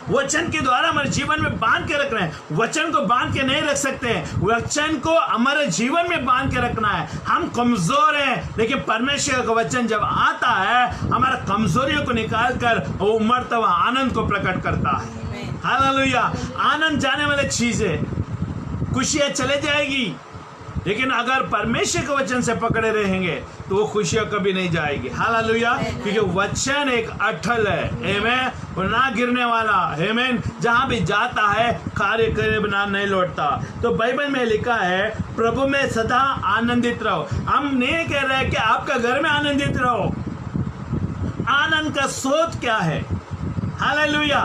वचन के द्वारा हमारे जीवन में बांध के रखना है। वचन को बांध के नहीं रख सकते, वचन को हमारे जीवन में बांध के रखना है। हम कमजोर हैं, लेकिन परमेश्वर का वचन जब आता है हमारा कमजोरियों को निकाल कर वो उमड़ता हुआ आनंद को प्रकट करता है। हालेलुया। आनंद जाने वाली चीज है, खुशियां चले जाएगी, लेकिन अगर परमेश्वर के वचन से पकड़े रहेंगे तो वो खुशियां कभी नहीं जाएगी। हालेलुया। क्योंकि वचन एक अटल है, आमीन, वो ना गिरने वाला, आमीन, जहां भी जाता है कार्य करे बिना नहीं लौटता। तो बाइबल में लिखा है, प्रभु में सदा आनंदित रहो। हम नहीं कह रहे कि आपका घर में आनंदित रहो। आनंद का स्रोत क्या है? हालेलुया।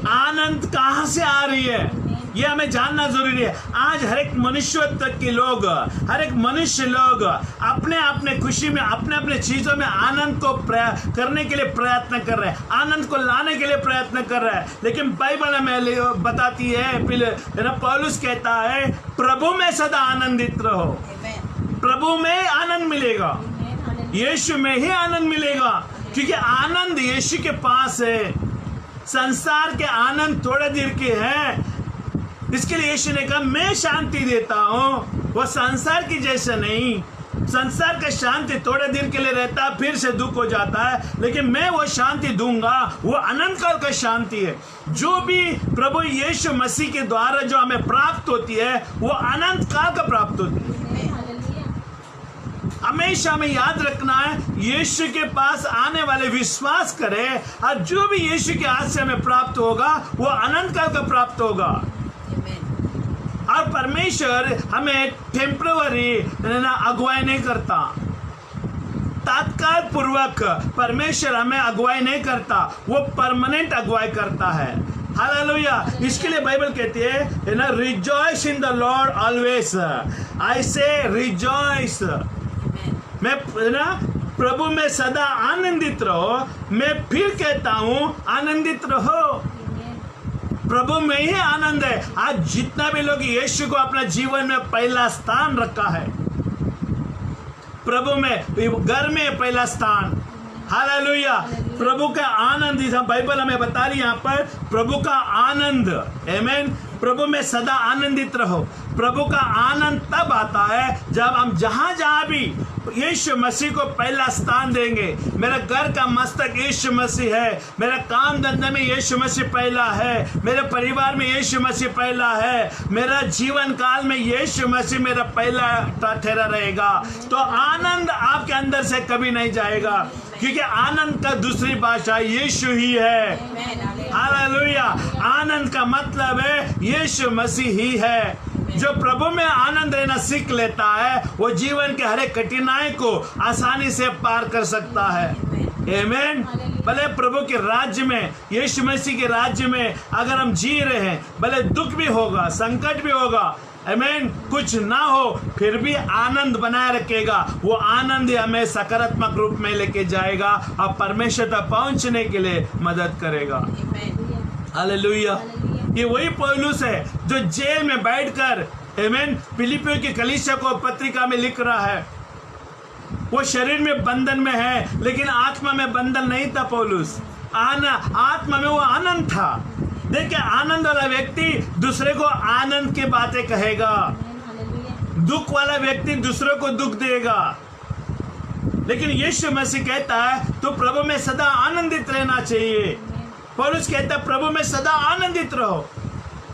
आनंद कहां से आ रही है ये हमें जानना जरूरी है। आज हर एक मनुष्य तक के लोग, हर एक मनुष्य लोग अपने अपने खुशी में, अपने अपने चीजों में आनंद को करने के लिए प्रयत्न कर रहे हैं, आनंद को लाने के लिए प्रयत्न कर रहे हैं। लेकिन बाइबल हमें बताती है, पौलुस कहता है, प्रभु में सदा आनंदित रहो। प्रभु में आनंद मिलेगा, यीशु में ही आनंद मिलेगा, क्योंकि आनंद यीशु के पास है। संसार के आनंद थोड़े देर के हैं, इसके लिए यीशु ने कहा, मैं शांति देता हूं, वो संसार की जैसा नहीं। संसार का शांति थोड़े दिन के लिए रहता है, फिर से दुख हो जाता है, लेकिन मैं वो शांति दूंगा, वो अनंत काल का शांति है। जो भी प्रभु यीशु मसीह के द्वारा जो हमें प्राप्त होती है वो अनंत काल का प्राप्त होती है। हमेशा हमें याद रखना है, यीशु के पास आने वाले विश्वास करें, और जो भी यीशु के हाथ से हमें प्राप्त होगा वो अनंत काल का प्राप्त होगा। और परमेश्वर हमें टेम्पररी अगुवाई नहीं करता, तात्काल पूर्वक परमेश्वर हमें अगुवाई नहीं करता, वो परमानेंट अगुवाई करता है। हालेलुया। इसके लिए बाइबल कहती है ना, rejoice in the Lord always, I say rejoice. मैं ना प्रभु में सदा आनंदित रहो। मैं फिर कहता हूं आनंदित रहो, प्रभु में ही आनंद है। आज जितना भी लोग यीशु को अपना जीवन में पहला स्थान रखा है, प्रभु में, घर में पहला स्थान, हालेलुया। प्रभु का आनंद, बाइबल हमें बता रही है यहाँ पर, प्रभु का आनंद, आमीन। प्रभु में सदा आनंदित रहो। प्रभु का आनंद तब आता है जब हम जहां भी यीशु मसीह को पहला स्थान देंगे। मेरा घर का मस्तक यीशु मसीह है, मेरा काम धंधा में यीशु मसीह पहला है, मेरे परिवार में यीशु मसीह पहला है, मेरा जीवन काल में यीशु मसीह मेरा पहला ठहरा रहेगा, तो आनंद आपके अंदर से कभी नहीं जाएगा, क्योंकि आनंद का दूसरी भाषा यीशु ही है। हालेलुया। आनंद का मतलब है यीशु मसीह ही है। जो प्रभु में आनंद रहना सीख लेता है वो जीवन के हर एक कठिनाई को आसानी से पार कर सकता है। आमीन। भले प्रभु के राज्य में, यीशु मसीह के राज्य में अगर हम जी रहे हैं, भले दुख भी होगा, संकट भी होगा, आमीन, कुछ ना हो, फिर भी आनंद बनाए रखेगा। वो आनंद हमें सकारात्मक रूप में लेके जाएगा और परमेश्वर तक पहुंचने के लिए मदद करेगा। हालेलुया। ये वही पौलुस है जो जेल में बैठकर, आमीन, फिलिपियों की कलीसिया को पत्रिका में लिख रहा है। वो शरीर में बंधन में है, लेकिन आत्मा में बंधन नहीं था। पौलुस आत्मा में वो आनंद था। देखिए, आनंद वाला व्यक्ति दूसरे को आनंद की बातें कहेगा, दुख वाला व्यक्ति दूसरे को दुख देगा। लेकिन यीशु मसीह कहता है तो प्रभु में सदा आनंदित रहना चाहिए। पौलुस कहता है प्रभु में सदा आनंदित रहो,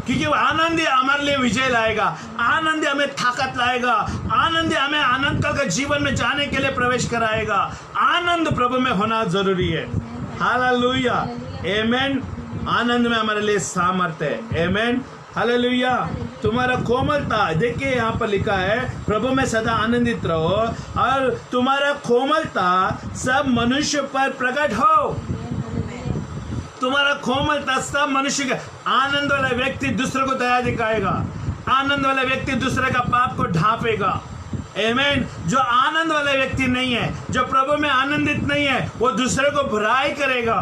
क्योंकि वो आनंद ही हमारे लिए विजय लाएगा, आनंद हमें ताकत लाएगा, आनंद हमें आनंद का जीवन में जाने के लिए प्रवेश कराएगा। आनंद प्रभु में होना जरूरी है। हालेलुया। आमीन। आनंद में हमारे लिए सामर्थ्य है। आमीन। हालेलुया। तुम्हारा कोमलता, देखिए यहाँ पर लिखा है प्रभु में सदा आनंदित रहो और तुम्हारा कोमलता सब मनुष्य पर प्रकट हो। तुम्हारा कोमलता सब मनुष्य का, आनंद वाला व्यक्ति दूसरे को दया दिखाएगा, आनंद वाला व्यक्ति दूसरे का पाप को ढांपेगा। आमीन। जो आनंद वाला व्यक्ति नहीं है, जो प्रभु में आनंदित नहीं है, वो दूसरे को बुराई करेगा।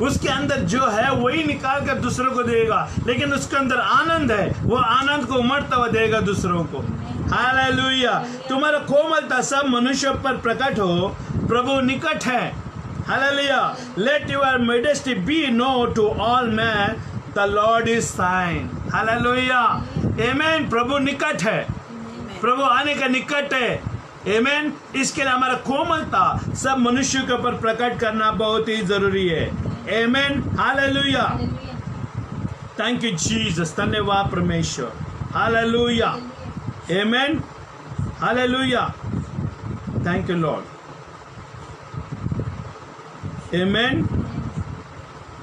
उसके अंदर जो है वही निकाल कर दूसरों को देगा, लेकिन उसके अंदर आनंद है, वो आनंद को उमड़ता हुआ देगा दूसरों को। हालेलुया। तुम्हारा कोमलता सब मनुष्यों पर प्रकट हो, प्रभु निकट है। Hallelujah. Let your modesty be known to all man, the Lord is sign. Hallelujah. आमीन। प्रभु निकट है, प्रभु आने का निकट है। आमीन। इसके लिए हमारा कोमलता सब मनुष्यों के ऊपर प्रकट करना बहुत ही जरूरी है। आमीन। हालेलुया। Thank you Jesus. धन्यवाद परमेश्वर। Hallelujah. Amen. Hallelujah. Thank you Lord. आमीन।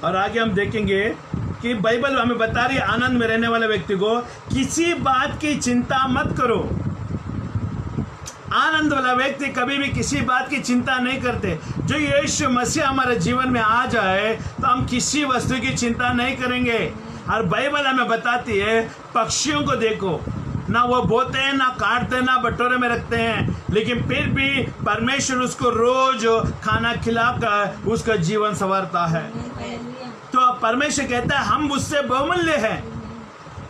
और आगे हम देखेंगे कि बाइबल हमें बता रही है आनंद में रहने वाले व्यक्ति को किसी बात की चिंता मत करो। आनंद वाला व्यक्ति कभी भी किसी बात की चिंता नहीं करते। जो यीशु मसीह हमारे जीवन में आ जाए तो हम किसी वस्तु की चिंता नहीं करेंगे। और बाइबल हमें बताती है पक्षियों को देखो, ना वो बोते हैं, ना काटते, ना बटोरे में रखते हैं, लेकिन फिर भी परमेश्वर उसको रोज खाना खिलाकर उसका जीवन संवारता है। तो परमेश्वर कहता है हम उससे बहुमूल्य हैं।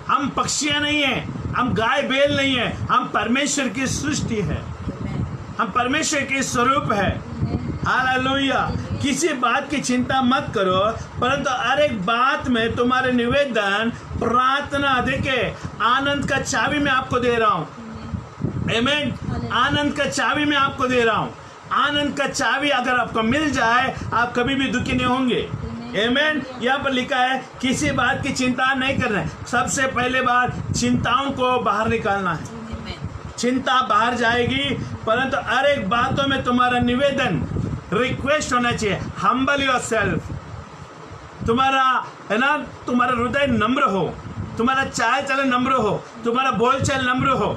हम पक्षियां नहीं हैं, हम गाय बैल नहीं है, हम परमेश्वर की सृष्टि है, हम परमेश्वर के स्वरूप है। हालेलुया। किसी बात की चिंता मत करो, परंतु हर एक बात में तुम्हारे निवेदन, प्रार्थना, देखे आनंद का चाबी मैं आपको दे रहा हूं। आमेन। आनंद का चाबी मैं आपको दे रहा हूं। आनंद का चाबी अगर आपको मिल जाए, आप कभी भी दुखी नहीं होंगे। आमेन। यहाँ पर लिखा है किसी बात की चिंता नहीं करना है। सबसे पहले बात, चिंताओं को बाहर निकालना है। चिंता बाहर जाएगी, परंतु हर एक बातों में तुम्हारा निवेदन, रिक्वेस्ट होना चाहिए। Humble yourself. तुम्हारा है ना, तुम्हारा हृदय नम्र हो, तुम्हारा चाल चलन नम्र हो, तुम्हारा बोलचाल नम्र हो।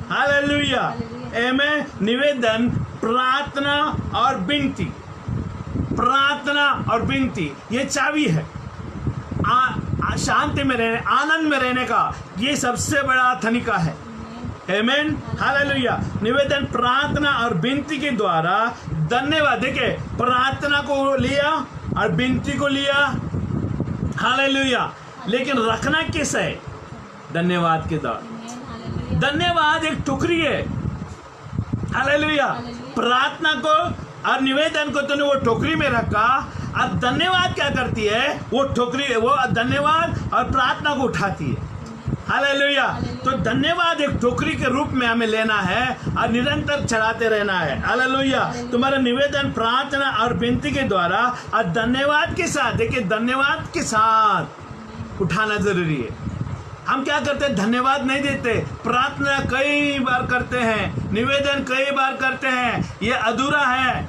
हालेलुया। आमेन। निवेदन, प्रार्थना और विनती। प्रार्थना और विनती ये चाबी है शांति में रहने, आनंद में रहने का। ये सबसे बड़ा तरीका है। आमेन। हालेलुया। निवेदन, प्रार्थना और विनती के द्वारा धन्यवाद। देखिए, प्रार्थना को लिया और विनती को लिया। हालेलुया। लेकिन रखना किस है? धन्यवाद के द्वारा। धन्यवाद एक टुकड़ी है। हालेलुया। प्रार्थना को और निवेदन को तूने वो टोकरी में रखा, और धन्यवाद क्या करती है? वो टोकरी, वो धन्यवाद और प्रार्थना को उठाती है। हालेलुया। तो धन्यवाद एक टोकरी के रूप में हमें लेना है और निरंतर चढ़ाते रहना है। हालेलुया। तुम्हारा निवेदन, प्रार्थना और विनती के द्वारा और धन्यवाद के साथ, देखिए धन्यवाद के साथ उठाना जरूरी है। हम क्या करते हैं? धन्यवाद नहीं देते। प्रार्थना कई बार करते हैं, निवेदन कई बार करते हैं, ये अधूरा है।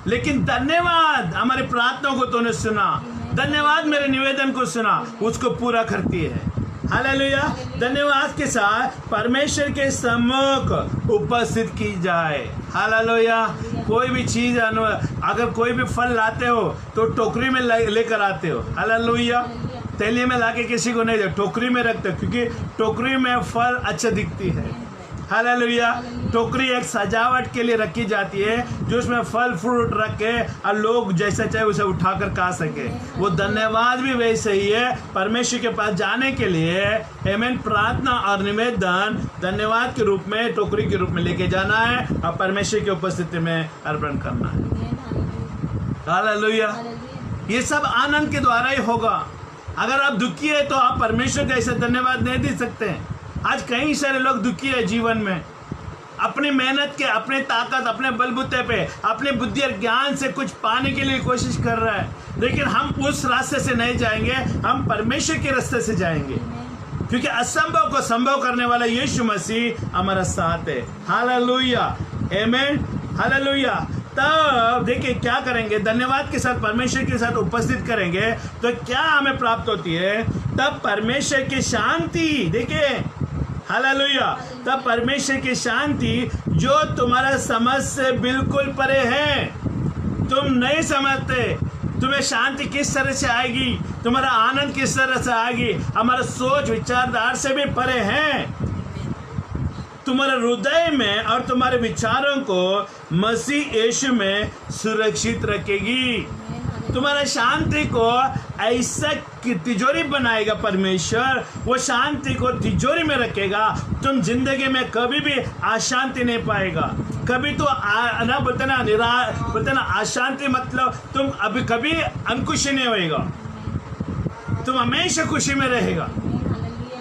लेकिन धन्यवाद, हमारी प्रार्थना को तूने सुना, धन्यवाद मेरे निवेदन को सुना, उसको पूरा करती है। हालेलुया। धन्यवाद के साथ परमेश्वर के सम्मुख उपस्थित की जाए। हालेलुया। कोई भी चीज, अगर कोई भी फल लाते हो तो टोकरी में लेकर आते हो। हालेलुया। थैली में लाके किसी को नहीं दे, टोकरी में रखते, क्योंकि टोकरी में फल अच्छा दिखती है। हालेलुया। टोकरी एक सजावट के लिए रखी जाती है, जो उसमें फल फ्रूट रख के और लोग जैसा चाहे उसे उठाकर खा सके। वो धन्यवाद भी वैसे ही है, परमेश्वर के पास जाने के लिए। आमेन। प्रार्थना और निवेदन धन्यवाद के रूप में, टोकरी के रूप में लेके जाना है और परमेश्वर की उपस्थिति में अर्पण करना है। हालेलुया। ये सब आनंद के द्वारा ही होगा। अगर आप दुखी है तो आप परमेश्वर का ऐसा धन्यवाद नहीं दे सकते। आज कई सारे लोग दुखी है जीवन में, अपनी मेहनत के, अपने ताकत, अपने बलबूते पे, अपने बुद्धि और ज्ञान से कुछ पाने के लिए कोशिश कर रहा है। लेकिन हम उस रास्ते से नहीं जाएंगे, हम परमेश्वर के रास्ते से जाएंगे, क्योंकि असंभव को संभव करने वाला यीशु मसीह हमारा साथ है। हालेलुया। आमेन। हालेलुया। तब देखिए क्या करेंगे, धन्यवाद के साथ परमेश्वर के साथ उपस्थित करेंगे तो क्या हमें प्राप्त होती है? तब परमेश्वर की शांति, देखिए हालेलुया, तब परमेश्वर की शांति जो तुम्हारा समझ से बिल्कुल परे है। तुम नहीं समझते तुम्हें शांति किस तरह से आएगी, तुम्हारा आनंद किस तरह से आएगी, हमारा सोच विचारधारा से भी परे है। तुम्हारे हृदय में और तुम्हारे विचारों को मसीह यीशु में सुरक्षित रखेगी। तुम्हारा शांति को ऐसा तिजोरी बनाएगा परमेश्वर, वो शांति को तिजोरी में रखेगा। तुम जिंदगी में कभी भी अशांति नहीं पाएगा। कभी तो ना बोलते ना अशांति मतलब तुम अभी कभी अंकुश नहीं होएगा, तुम हमेशा खुशी में रहेगा।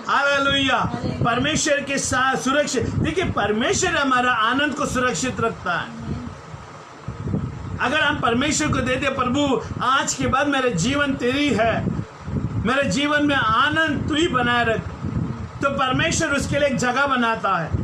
हालेलुया। परमेश्वर के साथ सुरक्षित, देखिए परमेश्वर हमारा आनंद को सुरक्षित रखता है। अगर हम परमेश्वर को देते, प्रभु आज के बाद मेरे जीवन तेरी है, मेरे जीवन में आनंद तू ही बनाए रख, तो परमेश्वर उसके लिए एक जगह बनाता है।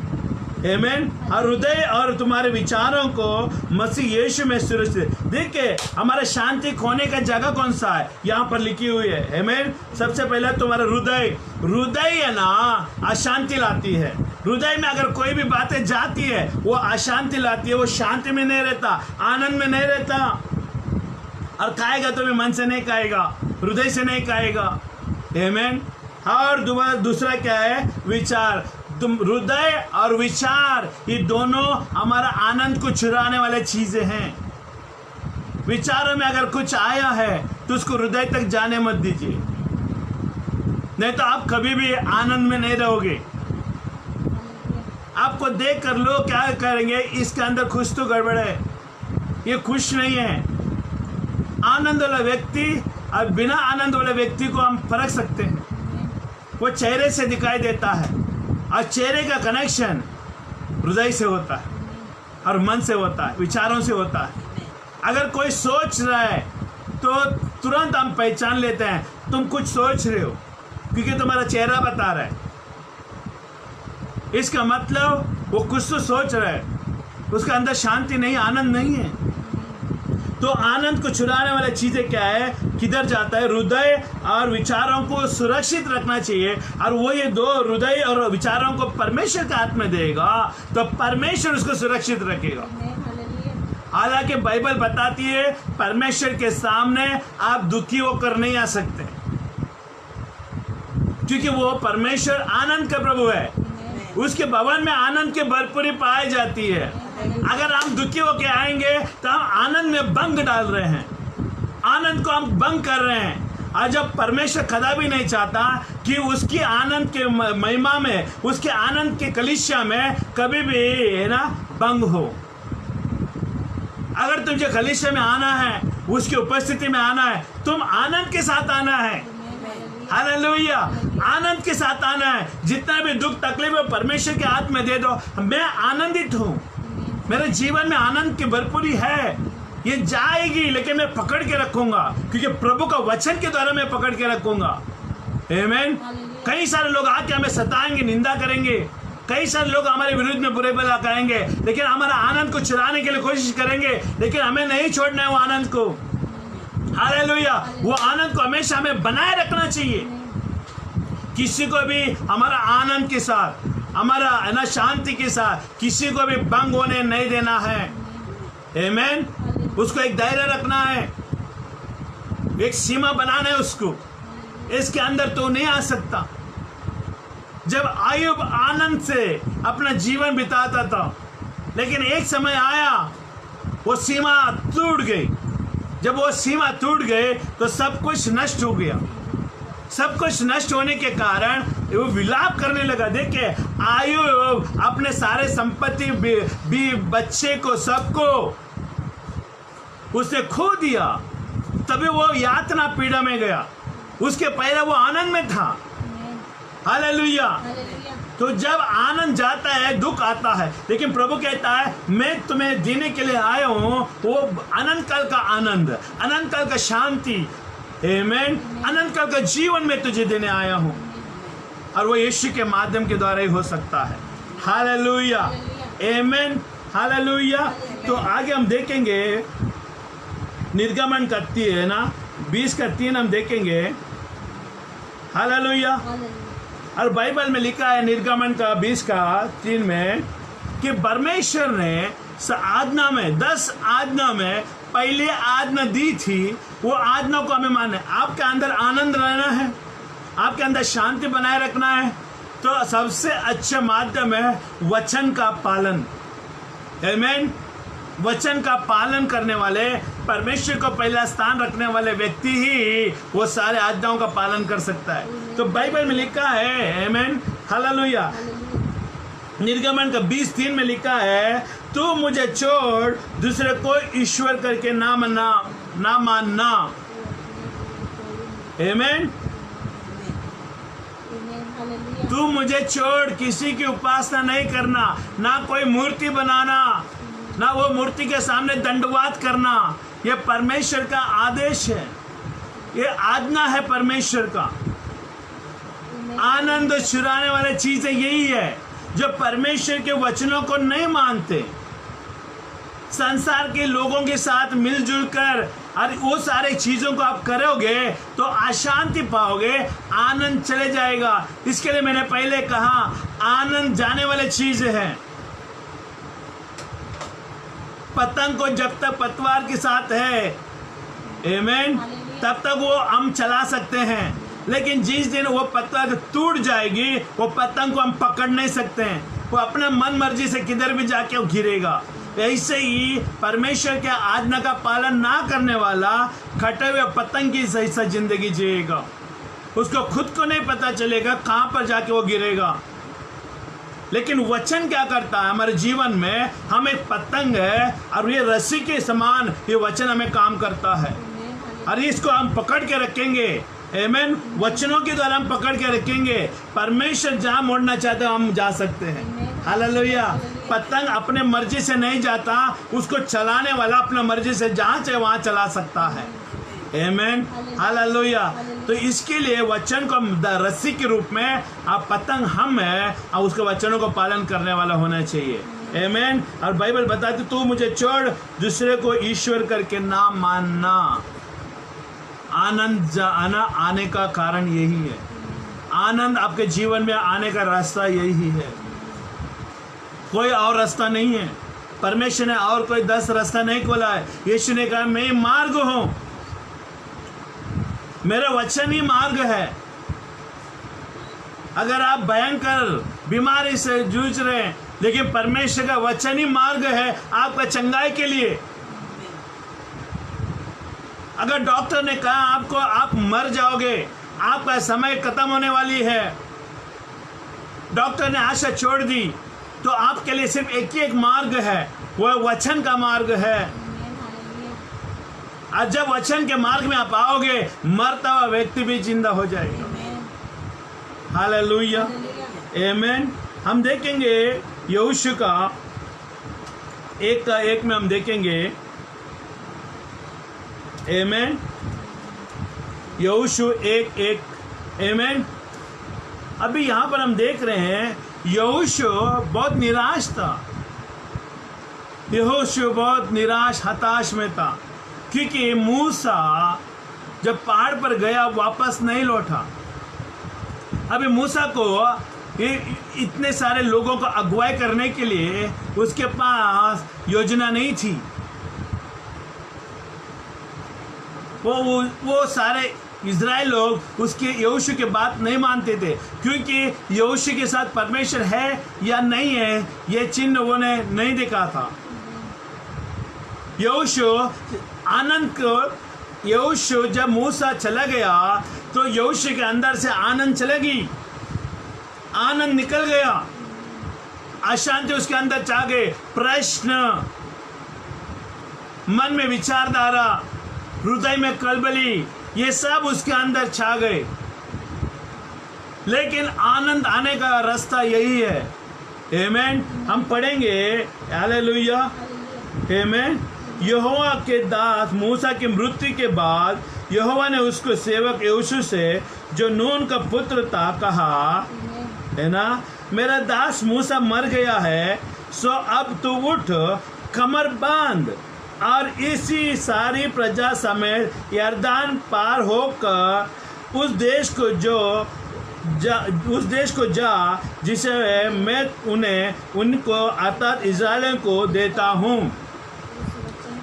आमेन। और हृदय और तुम्हारे विचारों को मसीह यीशु में सुरक्षित। देखिए हमारा शांति खोने का जगह कौन सा है, यहाँ पर लिखी हुई है। आमेन। सबसे पहले तुम्हारा हृदय है ना, अशांति लाती है। हृदय में अगर कोई भी बातें जाती है वो अशांति लाती है, वो शांति में नहीं रहता, आनंद में नहीं रहता। और खाएगा तो भी मन से नहीं खाएगा, हृदय से नहीं खाएगा। आमेन। और दूसरा क्या है? विचार। तुम हृदय और विचार ये दोनों हमारा आनंद को चुराने वाले चीजें हैं। विचारों में अगर कुछ आया है तो उसको हृदय तक जाने मत दीजिए, नहीं तो आप कभी भी आनंद में नहीं रहोगे। आपको देख कर लोग क्या करेंगे, इसके अंदर कुछ तो गड़बड़ है, ये खुश नहीं है। आनंद वाला व्यक्ति और बिना आनंद वाले व्यक्ति को हम परख सकते हैं, वो चेहरे से दिखाई देता है। और चेहरे का कनेक्शन हृदय से होता है और मन से होता है, विचारों से होता है। अगर कोई सोच रहा है तो तुरंत हम पहचान लेते हैं तुम कुछ सोच रहे हो, क्योंकि तुम्हारा चेहरा बता रहा है। इसका मतलब वो कुछ तो सोच रहा है, उसके अंदर शांति नहीं, आनंद नहीं है। तो आनंद को चुराने वाली चीजें क्या है, किधर जाता है? हृदय और विचारों को सुरक्षित रखना चाहिए। और वो ये दो, हृदय और विचारों को परमेश्वर के हाथ में देगा तो परमेश्वर उसको सुरक्षित रखेगा। हालांकि बाइबल बताती है परमेश्वर के सामने आप दुखी होकर नहीं आ सकते, क्योंकि वो परमेश्वर आनंद का प्रभु है। उसके भवन में आनंद की भरपूरी पाई जाती है। अगर हम दुखी होकर आएंगे तो हम आनंद में भंग डाल रहे हैं, आनंद को हम भंग कर रहे हैं। और जब परमेश्वर कदा भी नहीं चाहता कि उसकी आनंद के महिमा में, उसके आनंद के कलीसिया में कभी भी है ना भंग हो। अगर तुझे कलीसिया में आना है, उसकी उपस्थिति में आना है, तुम आनंद के साथ आना है। हालेलुया, आनंद के साथ आना है। जितना भी दुख तकलीफ है परमेश्वर के हाथ में दे दो। मैं आनंदित हूँ, मेरे जीवन में आनंद की भरपूरी है, ये जाएगी लेकिन मैं पकड़ के रखूंगा, क्योंकि प्रभु का वचन के द्वारा मैं पकड़ के रखूंगा। आमीन। कई सारे लोग आके हमें सताएंगे, निंदा करेंगे, कई सारे लोग हमारे विरुद्ध में बुरे भला कहेंगे, लेकिन हमारा आनंद को चुराने के लिए कोशिश करेंगे, लेकिन हमें नहीं छोड़ना है वो आनंद को। हालेलुया, वो आनंद को हमेशा हमें बनाए रखना चाहिए। किसी को भी हमारा आनंद के साथ, हमारा ना शांति के साथ किसी को भी भंग होने नहीं देना है। आमीन। उसको एक दायरा रखना है, एक सीमा बनाना है उसको, इसके अंदर तो नहीं आ सकता। जब आयुब आनंद से अपना जीवन बिताता था, लेकिन एक समय आया वो सीमा टूट गई। जब वो सीमा टूट गए तो सब कुछ नष्ट हो गया। सब कुछ नष्ट होने के कारण वो विलाप करने लगा। देखिए, आयुब अपने सारे संपत्ति भी बच्चे को सबको उसने खो दिया, तभी वो यातना पीड़ा में गया। उसके पहले वो आनंद में था। हालेलुया। तो जब आनंद जाता है दुख आता है, लेकिन प्रभु कहता है मैं तुम्हें देने के लिए आया हूं वो अनंत काल का आनंद, अनंत काल का शांति। आमीन। अनंत काल का जीवन में तुझे देने आया हूं, और वो यीशु के माध्यम के द्वारा ही हो सकता है। Hallelujah, amen, hallelujah. तो आगे हम देखेंगे निर्गमन करती है ना 20:3 हम देखेंगे। हालेलुया। और बाइबल में लिखा है निर्गमन का 20:3 में कि परमेश्वर ने आज्ञा में 10 आज्ञा में पहले आज्ञा दी थी, वो आज्ञा को हमें मानना है। आपके अंदर आनंद रहना है, आपके अंदर शांति बनाए रखना है, तो सबसे अच्छा माध्यम है वचन का पालन। आमीन। वचन का पालन करने वाले, परमेश्वर को पहला स्थान रखने वाले व्यक्ति ही वो सारे आज्ञाओं का पालन कर सकता है। तो बाइबल में लिखा है, आमीन, हालेलुया, निर्गमन का 20:3 में लिखा है तू मुझे छोड़ दूसरे कोई ईश्वर करके ना मानना। आमीन। तू मुझे छोड़ किसी की उपासना नहीं करना, ना कोई मूर्ति बनाना, ना वो मूर्ति के सामने दंडवात करना। ये परमेश्वर का आदेश है, ये आज्ञा है परमेश्वर का। आनंद चुराने वाली चीजें यही है, जो परमेश्वर के वचनों को नहीं मानते, संसार के लोगों के साथ मिलजुल कर और वो सारे चीजों को आप करोगे तो अशांति पाओगे, आनंद चले जाएगा। इसके लिए मैंने पहले कहा आनंद जाने वाली चीज है। पतंग को जब तक पतवार के साथ है, आमीन, तब तक वो हम चला सकते हैं, लेकिन जिस दिन वो पतंग टूट जाएगी वो पतंग को हम पकड़ नहीं सकते हैं, वो अपने मन मर्जी से किधर भी जाके वो गिरेगा। ऐसे ही परमेश्वर के आज्ञा का पालन ना करने वाला कटे हुए पतंग की जैसा जिंदगी जिएगा। उसको खुद को नहीं पता चलेगा कहाँ पर जाके वो गिरेगा। लेकिन वचन क्या करता है हमारे जीवन में, हम एक पतंग है और ये रस्सी के समान ये वचन हमें काम करता है, और इसको हम पकड़ के रखेंगे आमेन। वचनों के द्वारा हम पकड़ के रखेंगे, परमेश्वर जहां मोड़ना चाहते हो हम जा सकते हैं। हालेलुया। पतंग अपने मर्जी से नहीं जाता, उसको चलाने वाला अपना मर्जी से जहां चाहे वहां चला सकता है। आमेन। हालेलुया। तो इसके लिए वचन को रस्सी के रूप में आप पतंग हम है और उसके वचनों को पालन करने वाला होना चाहिए। आमेन। और बाइबल बताती तू मुझे छोड़, दूसरे को ईश्वर करके ना मानना। आनंद आने का कारण यही है। आनंद आपके जीवन में आने का रास्ता यही है, कोई और रास्ता नहीं है। परमेश्वर ने और कोई 10 रास्ता नहीं खोला है। यीशु ने कहा मैं मार्ग हूं, मेरा वचन ही मार्ग है। अगर आप भयंकर बीमारी से जूझ रहे हैं, लेकिन परमेश्वर का वचन ही मार्ग है आपका चंगाई के लिए। अगर डॉक्टर ने कहा आपको आप मर जाओगे, आपका समय खत्म होने वाली है, डॉक्टर ने आशा छोड़ दी, तो आपके लिए सिर्फ एक मार्ग है, वह वचन का मार्ग है। और जब वचन के मार्ग में आप आओगे, मरता हुआ व्यक्ति भी जिंदा हो जाएगा। हालेलुया। आमेन। हम देखेंगे यहोशू का एक में हम देखेंगे। आमेन। यहोशू 1:1। आमेन। अभी यहां पर हम देख रहे हैं यहोशू बहुत निराश था। यहोशू बहुत निराश हताश में था, क्योंकि मूसा जब पहाड़ पर गया वापस नहीं लौटा। अभी मूसा को इतने सारे लोगों को अगुवाई करने के लिए उसके पास योजना नहीं थी। वो सारे इज़राइल लोग उसके यहोशू की बात नहीं मानते थे, क्योंकि यहोशू के साथ परमेश्वर है या नहीं है ये चिन्ह उन्होंने नहीं देखा था। यहोशू जब मूसा चला गया तो यहोशू के अंदर से आनंद चलेगी, आनंद निकल गया, अशांति उसके अंदर छा गए, प्रश्न, मन में विचारधारा, हृदय में कलबली, ये सब उसके अंदर छा गए। लेकिन आनंद आने का रास्ता यही है। आमेन। हम पढ़ेंगे हालेलुया। आमेन। यहोवा के दास मूसा की मृत्यु के बाद यहोवा ने उसको सेवक यहोशू से, जो नून का पुत्र था, कहा, है ना, मेरा दास मूसा मर गया है, सो अब तू उठ, कमर बांध और इसी सारी प्रजा समेत यरदान पार होकर उस देश को जा जिसे मैं उनको अर्थात इज़राइल को देता हूँ।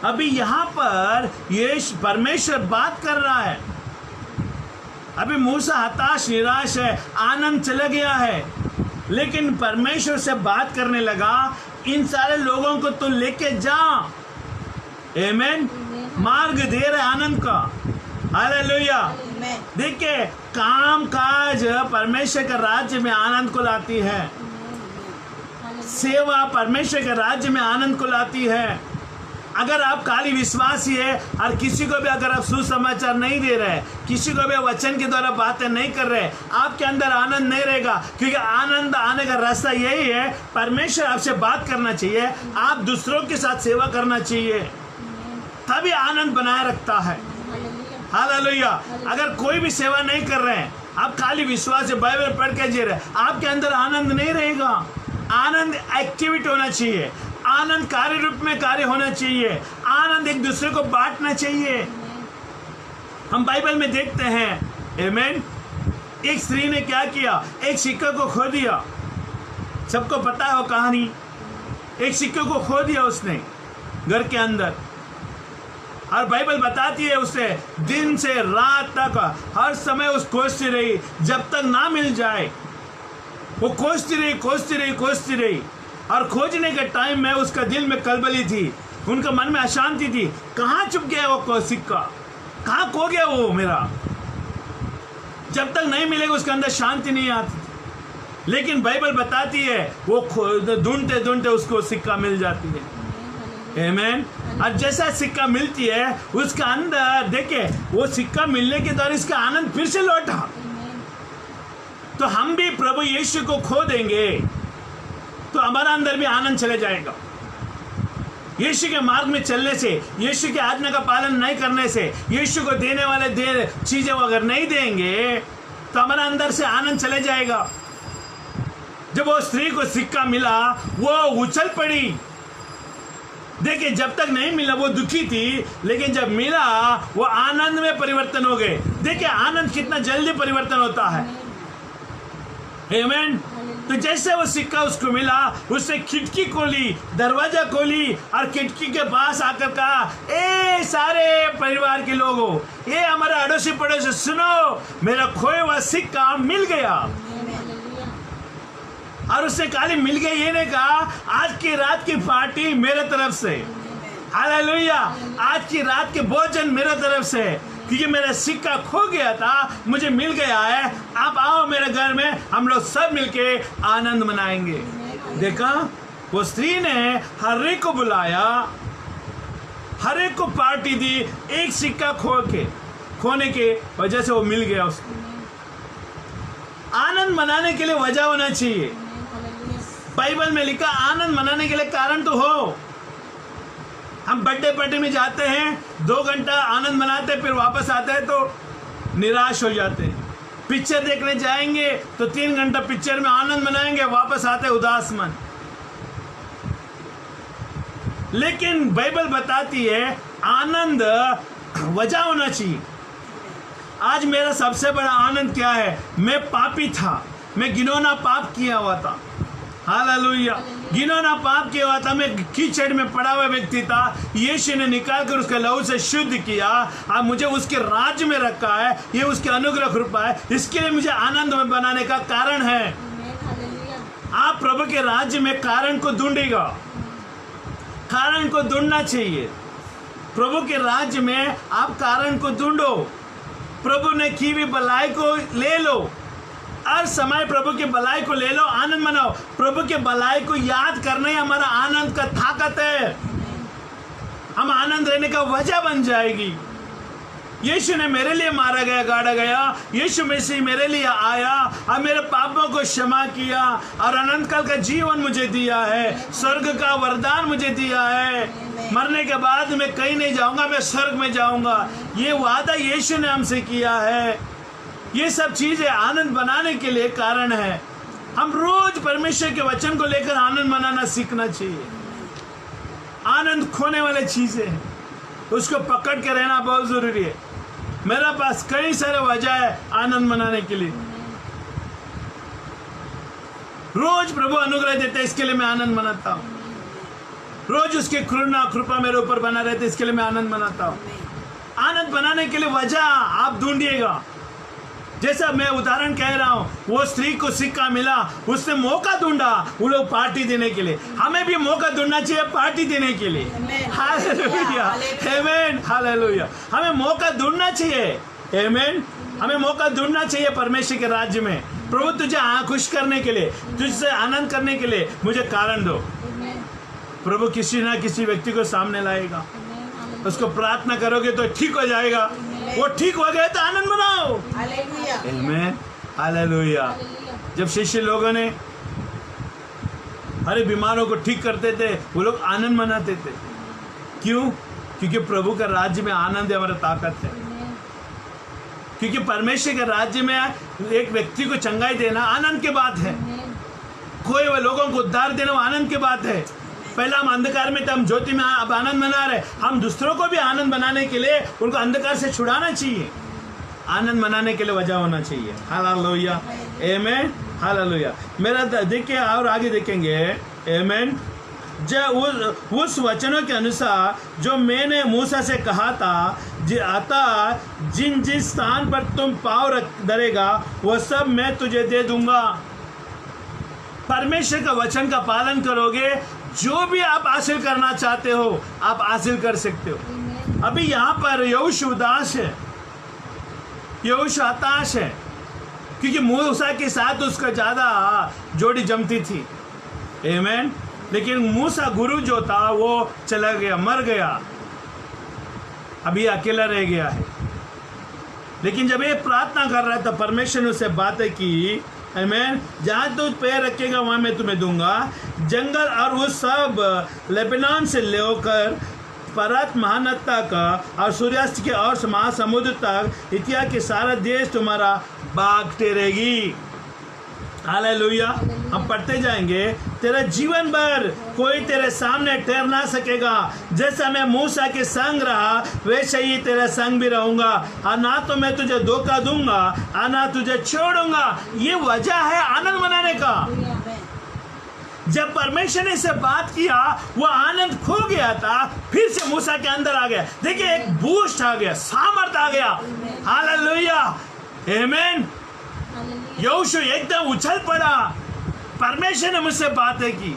अभी यहाँ पर ये परमेश्वर बात कर रहा है। अभी मूसा हताश निराश है, आनंद चला गया है, लेकिन परमेश्वर से बात करने लगा, इन सारे लोगों को तो लेके जा। आमेन। मार्ग दे रहे आनंद का। हालेलुया। देखिए, काम काज परमेश्वर के राज्य में आनंद को लाती है। सेवा परमेश्वर के राज्य में आनंद को लाती है। अगर आप खाली विश्वासी है और किसी को भी अगर आप सुसमाचार नहीं दे रहे, किसी को भी वचन के द्वारा बातें नहीं कर रहे, आपके अंदर आनंद नहीं रहेगा। क्योंकि आनंद आने का रास्ता यही है, परमेश्वर आपसे बात करना चाहिए, आप दूसरों के साथ सेवा करना चाहिए, तभी आनंद बनाए रखता है। हालेलुया। अगर कोई भी सेवा नहीं कर रहे हैं, आप खाली विश्वास से बाइबल पढ़ के जी रहे, आपके अंदर आनंद नहीं रहेगा। आनंद एक्टिविटी होना चाहिए, आनंद कार्य रूप में कार्य होना चाहिए, आनंद एक दूसरे को बांटना चाहिए। हम बाइबल में देखते हैं, आमेन, एक स्त्री ने क्या किया, एक सिक्के को खो दिया। सबको पता है वो कहानी। एक सिक्के को खो दिया उसने घर के अंदर, और बाइबल बताती है उसे दिन से रात तक हर समय उस खोजती रही, जब तक ना मिल जाए। वो खोजती रही, और खोजने के टाइम में उसका दिल में कलबली थी, उनका मन में अशांति थी। कहाँ चुप गया वो सिक्का, कहाँ खो गया वो मेरा। जब तक नहीं मिलेगा उसके अंदर शांति नहीं आती। लेकिन बाइबल बताती है वो ढूंढते ढूंढते उसको सिक्का मिल जाती है। आमेन। और जैसा सिक्का मिलती है उसका अंदर देखिए, वो सिक्का मिलने के दौरान इसका आनंद फिर से लौटा। तो हम भी प्रभु यीशु को खो देंगे तो हमारा अंदर भी आनंद चले जाएगा। यीशु के मार्ग में चलने से, यीशु की आज्ञा का पालन नहीं करने से, यीशु को देने वाले चीजें अगर नहीं देंगे तो हमारा अंदर से आनंद चले जाएगा। जब वो स्त्री को सिक्का मिला वो उछल पड़ी। देखिए, जब तक नहीं मिला वो दुखी थी, लेकिन जब मिला वो आनंद में परिवर्तन हो गए। देखिए आनंद कितना जल्दी परिवर्तन होता है। आमेन। तो जैसे वो सिक्का उसको मिला, उसने खिड़की खोली, दरवाजा खोली और खिड़की के पास आकर कहा, ए सारे परिवार के लोगों, ये हमारा अड़ोसी पड़ोसी, सुनो, मेरा खोया हुआ सिक्का मिल गया। और उसने खाली मिल गया ये नहीं कहा, आज की रात की पार्टी मेरे तरफ से, हालेलुया, आज की रात के भोजन मेरे तरफ से, क्योंकि मेरा सिक्का खो गया था, मुझे मिल गया है। आप आओ मेरे घर में, हम लोग सब मिलके आनंद मनाएंगे। देखा, वो स्त्री ने हर एक को बुलाया, हर एक को पार्टी दी, एक सिक्का खोने के वजह से वो मिल गया उसको। आनंद मनाने के लिए वजह होना चाहिए। बाइबल में लिखा आनंद मनाने के लिए कारण तो हो। हम बर्थडे पार्टी में जाते हैं, 2 घंटा आनंद मनाते हैं, फिर वापस आते हैं तो निराश हो जाते हैं। पिक्चर देखने जाएंगे तो 3 घंटा पिक्चर में आनंद मनाएंगे, वापस आते उदास मन। लेकिन बाइबल बताती है आनंद वजह होना चाहिए। आज मेरा सबसे बड़ा आनंद क्या है? मैं पापी था, मैं घिनौना पाप किया हुआ था, हालेलुया, घिनौना पाप किया हुआ था, मैं कीचड़ में पड़ा हुआ व्यक्ति था। यीशु ने निकाल कर उसके लहू से शुद्ध किया, अब मुझे उसके राज्य में रखा है। ये उसके अनुग्रह कृपा है, इसके लिए मुझे आनंद में बनाने का कारण है। आप प्रभु के राज्य में कारण को ढूंढेगा, कारण को ढूंढना चाहिए। प्रभु के राज्य में आप कारण को ढूंढो, प्रभु ने की हुई भलाई को ले लो, हर समय प्रभु के भलाई को ले लो, आनंद मनाओ। प्रभु के भलाई को याद करना ही हमारा आनंद का ताकत है। हम आनंद रहने का वजह बन जाएगी। यीशु ने मेरे लिए मारा गया, गाड़ा गया, यीशु मसीह मेरे लिए आया और मेरे पापों को क्षमा किया और अनंत काल का जीवन मुझे दिया है, स्वर्ग का वरदान मुझे दिया है। मरने के बाद मैं कहीं नहीं जाऊंगा, मैं स्वर्ग में जाऊंगा। ये वादा यीशु ने हमसे किया है। ये सब चीजें आनंद बनाने के लिए कारण है। हम रोज परमेश्वर के वचन को लेकर आनंद मनाना सीखना चाहिए। आनंद खोने वाले चीजें हैं, उसको पकड़ के रहना बहुत जरूरी है। मेरे पास कई सारे वजह है आनंद मनाने के लिए। रोज प्रभु अनुग्रह देते, इसके लिए मैं आनंद मनाता हूँ। रोज उसके करुणा कृपा मेरे ऊपर बना रहते, इसके लिए मैं आनंद मनाता हूँ। आनंद बनाने के लिए वजह आप ढूंढिएगा। जैसा मैं उदाहरण कह रहा हूँ, वो स्त्री को सिक्का मिला, उसने मौका ढूंढा वो लोग पार्टी देने के लिए। हमें भी मौका ढूंढना चाहिए पार्टी देने के लिए। हालेलुया, आमेन, हालेलुया। हमें मौका ढूंढना चाहिए, आमेन। हमें मौका ढूंढना चाहिए परमेश्वर के राज्य में। प्रभु तुझे खुश करने के लिए, तुझसे आनंद करने के लिए मुझे कारण दो। प्रभु किसी ना किसी व्यक्ति को सामने लाएगा, उसको प्रार्थना करोगे तो ठीक हो जाएगा। वो ठीक हो गया तो आनंद मनाओ, आमीन, हालेलुया। जब शिष्य लोगों ने हर बीमारों को ठीक करते थे, वो लोग आनंद मनाते थे। क्यों? क्योंकि प्रभु का राज्य में आनंद है, हमारा ताकत है। क्योंकि परमेश्वर के राज्य में एक व्यक्ति को चंगाई देना आनंद की बात है, खोए हुए लोगों को उद्धार देना आनंद की बात है। पहला हम अंधकार में थे, हम ज्योति में अब आनंद मना रहे। हम दूसरों को भी आनंद मनाने के लिए उनको अंधकार से छुड़ाना चाहिए। आनंद मनाने के लिए वजह होना चाहिए। Hallelujah, amen, hallelujah. मेरा देखिए और आगे देखेंगे, आमीन। जब उस वचनों के अनुसार जो मैंने मूसा से कहा था, अतः जिन जिस स्थान पर तुम पाँव धरेगा वो सब मैं तुझे दे दूंगा। परमेश्वर का वचन का पालन करोगे, जो भी आप हासिल करना चाहते हो आप हासिल कर सकते हो। अभी यहाँ पर यहोशू उदास है, यहोशू हताश है, क्योंकि मूसा के साथ उसका ज्यादा जोड़ी जमती थी, आमीन। लेकिन मूसा गुरु जो था वो चला गया, मर गया, अभी अकेला रह गया है। लेकिन जब ये प्रार्थना कर रहा है तो परमेश्वर ने उससे बातें की, आमीन, जहाँ तू पैर रखेगा वहाँ मैं तुम्हें दूंगा। जंगल और वो सब लेबनान से लेकर परत महानता का और सूर्यास्त के और महासमुद्र तक इतिहास के सारा देश तुम्हारा बाग ठहरेगी। हालेलुया। हम पढ़ते जाएंगे, तेरा जीवन भर कोई तेरे सामने ठहर ना सकेगा। जैसा मैं मूसा के संग रहा वैसे ही तेरा संग भी रहूंगा, और ना तो मैं तुझे धोखा दूंगा और ना तुझे छोड़ूंगा। ये वजह है आनंद मनाने का। जब परमेश्वर ने इससे बात किया वो आनंद खो गया था, फिर से मूसा के अंदर आ गया। देखिए एक बूस्ट आ गया, सामर्थ आ गया। हालेलुया, आमीन। यहोशू एकदम उछल पड़ा। परमेश्वर ने मुझसे बातें की।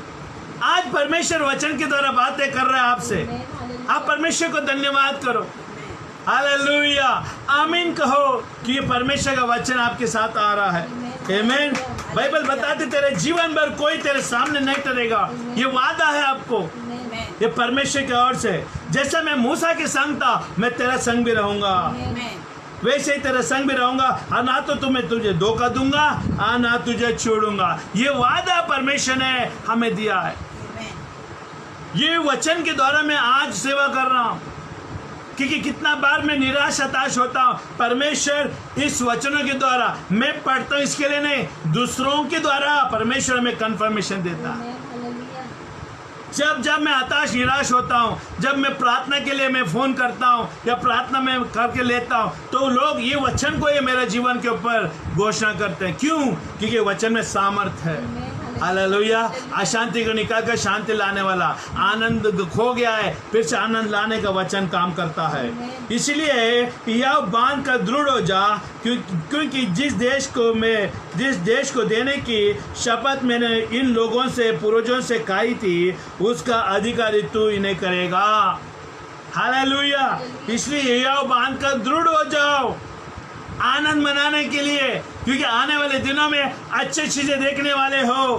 आज परमेश्वर वचन के द्वारा बातें कर रहा है आपसे। आप परमेश्वर को धन्यवाद करो। हालेलुया, आमीन कहो कि ये परमेश्वर का वचन आपके साथ आ रहा है। आमीन। बाइबल बताते तेरे जीवन भर कोई तेरे सामने नहीं टरेगा। ये वादा है आपको, ये परमेश्वर की ओर से। जैसा मैं मूसा के संग था मैं तेरा संग भी रहूंगा, वैसे ही तेरा संग भी रहूंगा, और ना तो तुम्हें तुझे धोखा दूंगा और ना तुझे छोड़ूंगा। ये वादा परमेश्वर ने हमें दिया है। ये वचन के द्वारा मैं आज सेवा कर रहा हूँ, क्योंकि कितना बार मैं निराश हताश होता हूँ। परमेश्वर इस वचनों के द्वारा, मैं पढ़ता हूँ इसके लिए नहीं, दूसरों के द्वारा परमेश्वर हमें कंफर्मेशन देता है। जब मैं हताश निराश होता हूँ, जब मैं प्रार्थना के लिए मैं फोन करता हूँ या प्रार्थना में करके लेता हूँ, तो लोग ये वचन को ये मेरे जीवन के ऊपर घोषणा करते हैं। क्यों? क्योंकि वचन में सामर्थ है। हालेलुया। अशांति को निकाल कर शांति लाने वाला, आनंद खो गया है फिर से आनंद लाने का वचन काम करता है। इसलिए यह बांध कर दृढ़ हो जा, क्योंकि जिस देश को देने की शपथ मैंने इन लोगों से पूर्वजों से खाई थी उसका अधिकारी तू इन्हें करेगा। हालेलुया। इसलिए यह बांध कर दृढ़ हो जाओ आनंद मनाने के लिए, क्योंकि आने वाले दिनों में अच्छी चीजें देखने वाले हो।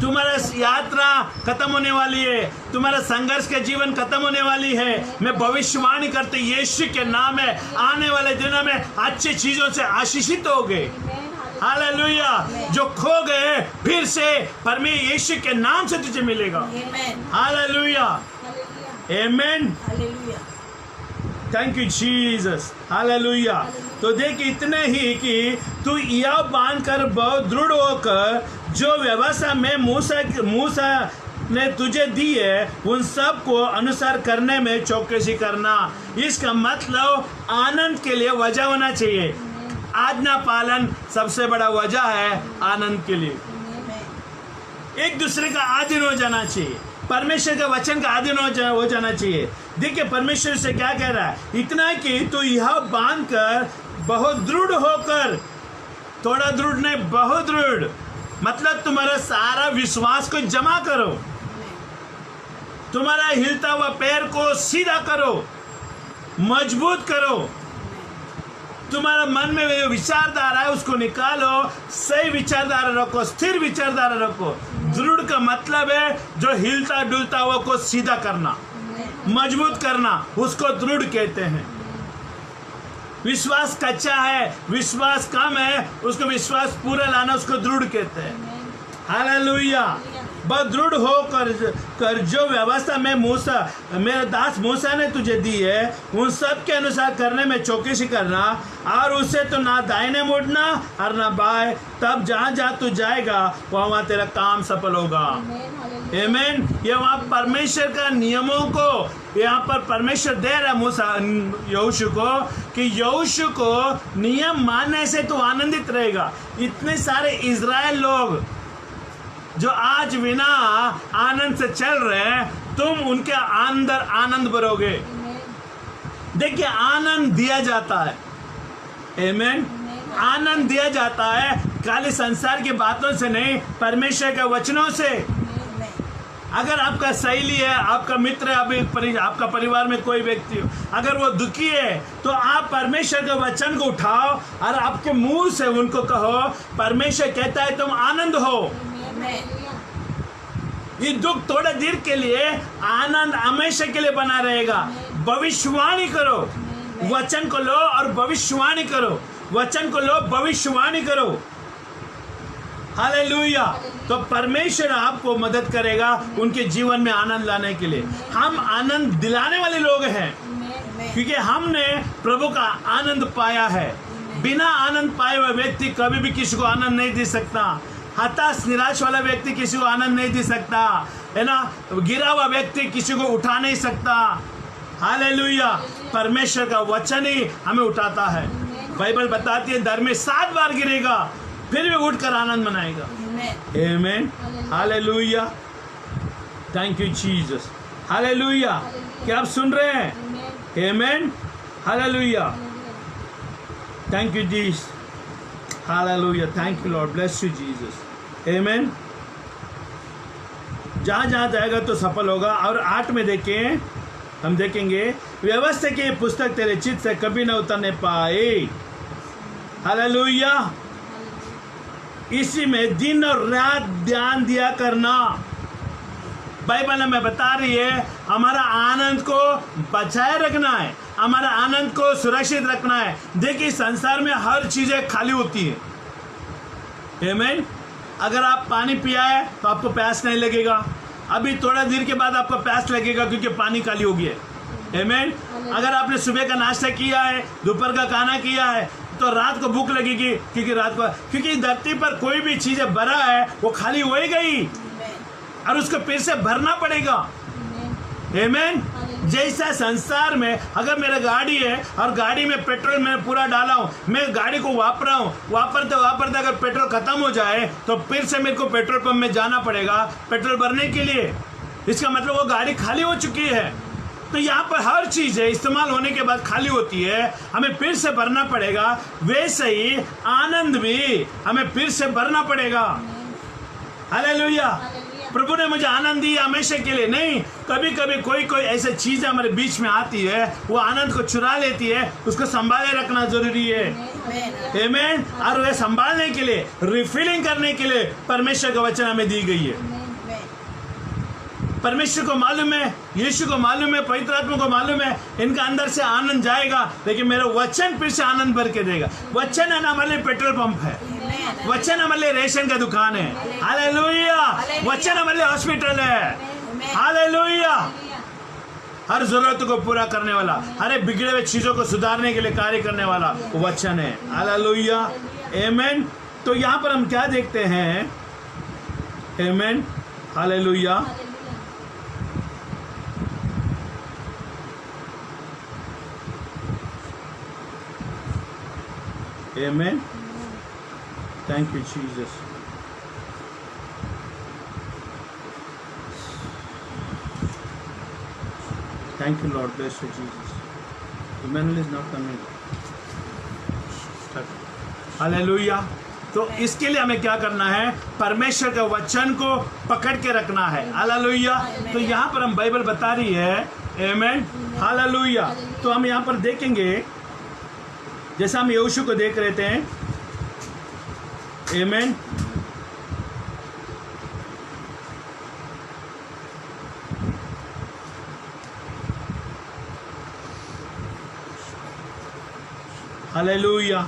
तुम्हारा यात्रा खत्म होने वाली है, तुम्हारा संघर्ष का जीवन खत्म होने वाली है। मैं भविष्यवाणी करते यीशु के नाम में आने वाले दिनों में अच्छी चीजों से आशीषित होगे। हालेलुया। जो खो गए फिर से परमेश्वर यीशु के नाम से तुझे मिलेगा। हालेलुया, आमीन। Thank you Jesus. हालेलुया। तो देख इतने ही कि तू यह बांध कर बहुत दृढ़ होकर जो व्यवस्था में मूसा ने तुझे दी है उन सब को अनुसार करने में चौकसी करना। इसका मतलब आनंद के लिए वजह होना चाहिए। आज्ञा पालन सबसे बड़ा वजह है आनंद के लिए। एक दूसरे का अधीन हो जाना चाहिए, परमेश्वर के वचन का अधीन हो जाना चाहिए। देखिए परमेश्वर से क्या कह रहा है, इतना कि तो यह बांध कर बहुत दृढ़ होकर, थोड़ा दृढ़ नहीं बहुत दृढ़, मतलब तुम्हारा सारा विश्वास को जमा करो, तुम्हारा हिलता हुआ पैर को सीधा करो, मजबूत करो। तुम्हारा मन में जो विचारधारा है उसको निकालो, सही विचारधारा रखो, स्थिर विचारधारा रखो। दृढ़ का मतलब है जो हिलता डुलता हुआ को सीधा करना, मजबूत करना, उसको दृढ़ कहते हैं। विश्वास कच्चा है, विश्वास कम है, उसको विश्वास पूरा लाना उसको दृढ़ कहते हैं। हालेलुया। बहुत दृढ़ होकर जो व्यवस्था में मूसा मेरे दास मूसा ने तुझे दी है उन सब के अनुसार करने में चौकसी करना, और उससे तो ना दाहिने मुड़ना और ना बाएं, तब जहाँ जहाँ तू जाएगा वहाँ तेरा काम सफल होगा। आमीन। ये वहाँ परमेश्वर का नियमों को यहाँ पर परमेश्वर दे रहा मूसा यहोशू को कि यहोशू को नियम मानने से तू आनंदित रहेगा। इतने सारे इजराइल लोग जो आज बिना आनंद से चल रहे हैं, तुम उनके अंदर आनंद भरोगे। देखिए आनंद दिया जाता है, आमीन। आनंद दिया जाता है खाली संसार की बातों से नहीं, परमेश्वर के वचनों से। अगर आपका सहेली है, आपका मित्र है, अभी आपका परिवार में कोई व्यक्ति हो, अगर वो दुखी है तो आप परमेश्वर के वचन को उठाओ और आपके मुंह से उनको कहो, परमेश्वर कहता है तुम आनंद हो। ये दुख थोड़ा देर के लिए, आनंद हमेशा के लिए बना रहेगा। भविष्यवाणी करो, वचन को लो और भविष्यवाणी करो, वचन को लो, भविष्यवाणी करो। हालेलुया। तो परमेश्वर आपको मदद करेगा उनके जीवन में आनंद लाने के लिए। हम आनंद दिलाने वाले लोग हैं, क्योंकि हमने प्रभु का आनंद पाया है। बिना आनंद पाए हुए व्यक्ति कभी भी किसी को आनंद नहीं दे सकता। हताश निराश वाला व्यक्ति किसी को आनंद नहीं दे सकता, है ना। गिरा हुआ व्यक्ति किसी को उठा नहीं सकता। हालेलुया। परमेश्वर का वचन ही हमें उठाता है। बाइबल बताती है धर्मी 7 बार गिरेगा फिर भी उठकर आनंद मनाएगा। आमीन। Hallelujah. Thank you Jesus. Hallelujah. क्या आप सुन रहे हैं? आमीन। Hallelujah. Thank you Jesus. Hallelujah. Thank you Lord. Bless you Jesus. आमीन। जहाँ जहाँ जाएगा तो सफल होगा। और 8 में देखें, हम देखेंगे व्यवस्था की पुस्तक तेरे चित्त से कभी न उतरने पाए। हालेलुया। इसी में दिन और रात ध्यान दिया करना। बाइबल हमें बता रही है हमारा आनंद को बचाए रखना है, हमारा आनंद को सुरक्षित रखना है। देखिए संसार में हर चीजें खाली होती है। आमीन। अगर आप पानी पिया है तो आपको प्यास नहीं लगेगा, अभी थोड़ा देर के बाद आपको प्यास लगेगा क्योंकि पानी खाली हो गया है। आमीन। अगर आपने सुबह का नाश्ता किया है, दोपहर का खाना किया है, तो रात को भूख लगेगी, क्योंकि धरती पर कोई भी चीजें भरा है वो खाली होएगा ही और उसको फिर से भरना पड़ेगा। आमीन। जैसा संसार में अगर मेरा गाड़ी है और गाड़ी में पेट्रोल मैंने पूरा डाला हूँ, मैं गाड़ी को वापर रहा हूँ, वापरते अगर पेट्रोल खत्म हो जाए तो फिर से मेरे को पेट्रोल पंप में जाना पड़ेगा पेट्रोल भरने के लिए। इसका मतलब वो गाड़ी खाली हो चुकी है। तो यहाँ पर हर चीज है इस्तेमाल होने के बाद खाली होती है, हमें फिर से भरना पड़ेगा। वैसे ही आनंद भी हमें फिर से भरना पड़ेगा। हालेलुया। प्रभु ने मुझे आनंद दिया हमेशा के लिए नहीं, कभी कभी कोई ऐसी चीज हमारे बीच में आती है, वो आनंद को चुरा लेती है, उसको संभाले रखना जरूरी है। आमीन। और वे संभालने के लिए, रिफिलिंग करने के लिए परमेश्वर का वचन हमें दी गई है। परमेश्वर को मालूम है, यीशु को मालूम है, पवित्र आत्मा को मालूम है, इनका अंदर से आनंद जाएगा, लेकिन मेरा वचन फिर से आनंद भर के देगा। वचन है ना हमारे लिए पेट्रोल पंप है, वचन हमारे लिए रेशन का दुकान है। हालेलुया। वचन हमारे लिए हॉस्पिटल है। हालेलुया। हर जरूरत को पूरा करने वाला, हर बिगड़े हुए चीजों को सुधारने के लिए कार्य करने वाला वचन है। हालेलुया। आमीन। तो यहाँ पर हम क्या देखते हैं? आमीन। Hallelujah. Amen. Thank you, Jesus. Thank you, Lord. Bless you, Jesus. Emmanuel is not coming. Hallelujah. तो इसके लिए हमें क्या करना है? परमेश्वर के वचन को पकड़ के रखना है। हालेलुया। तो यहाँ पर हम बाइबल बता रही है। आमीन। हालेलुया। तो हम यहाँ पर देखेंगे, जैसा हम यहोशू को देख रहे थे। आमीन। हालेलुया।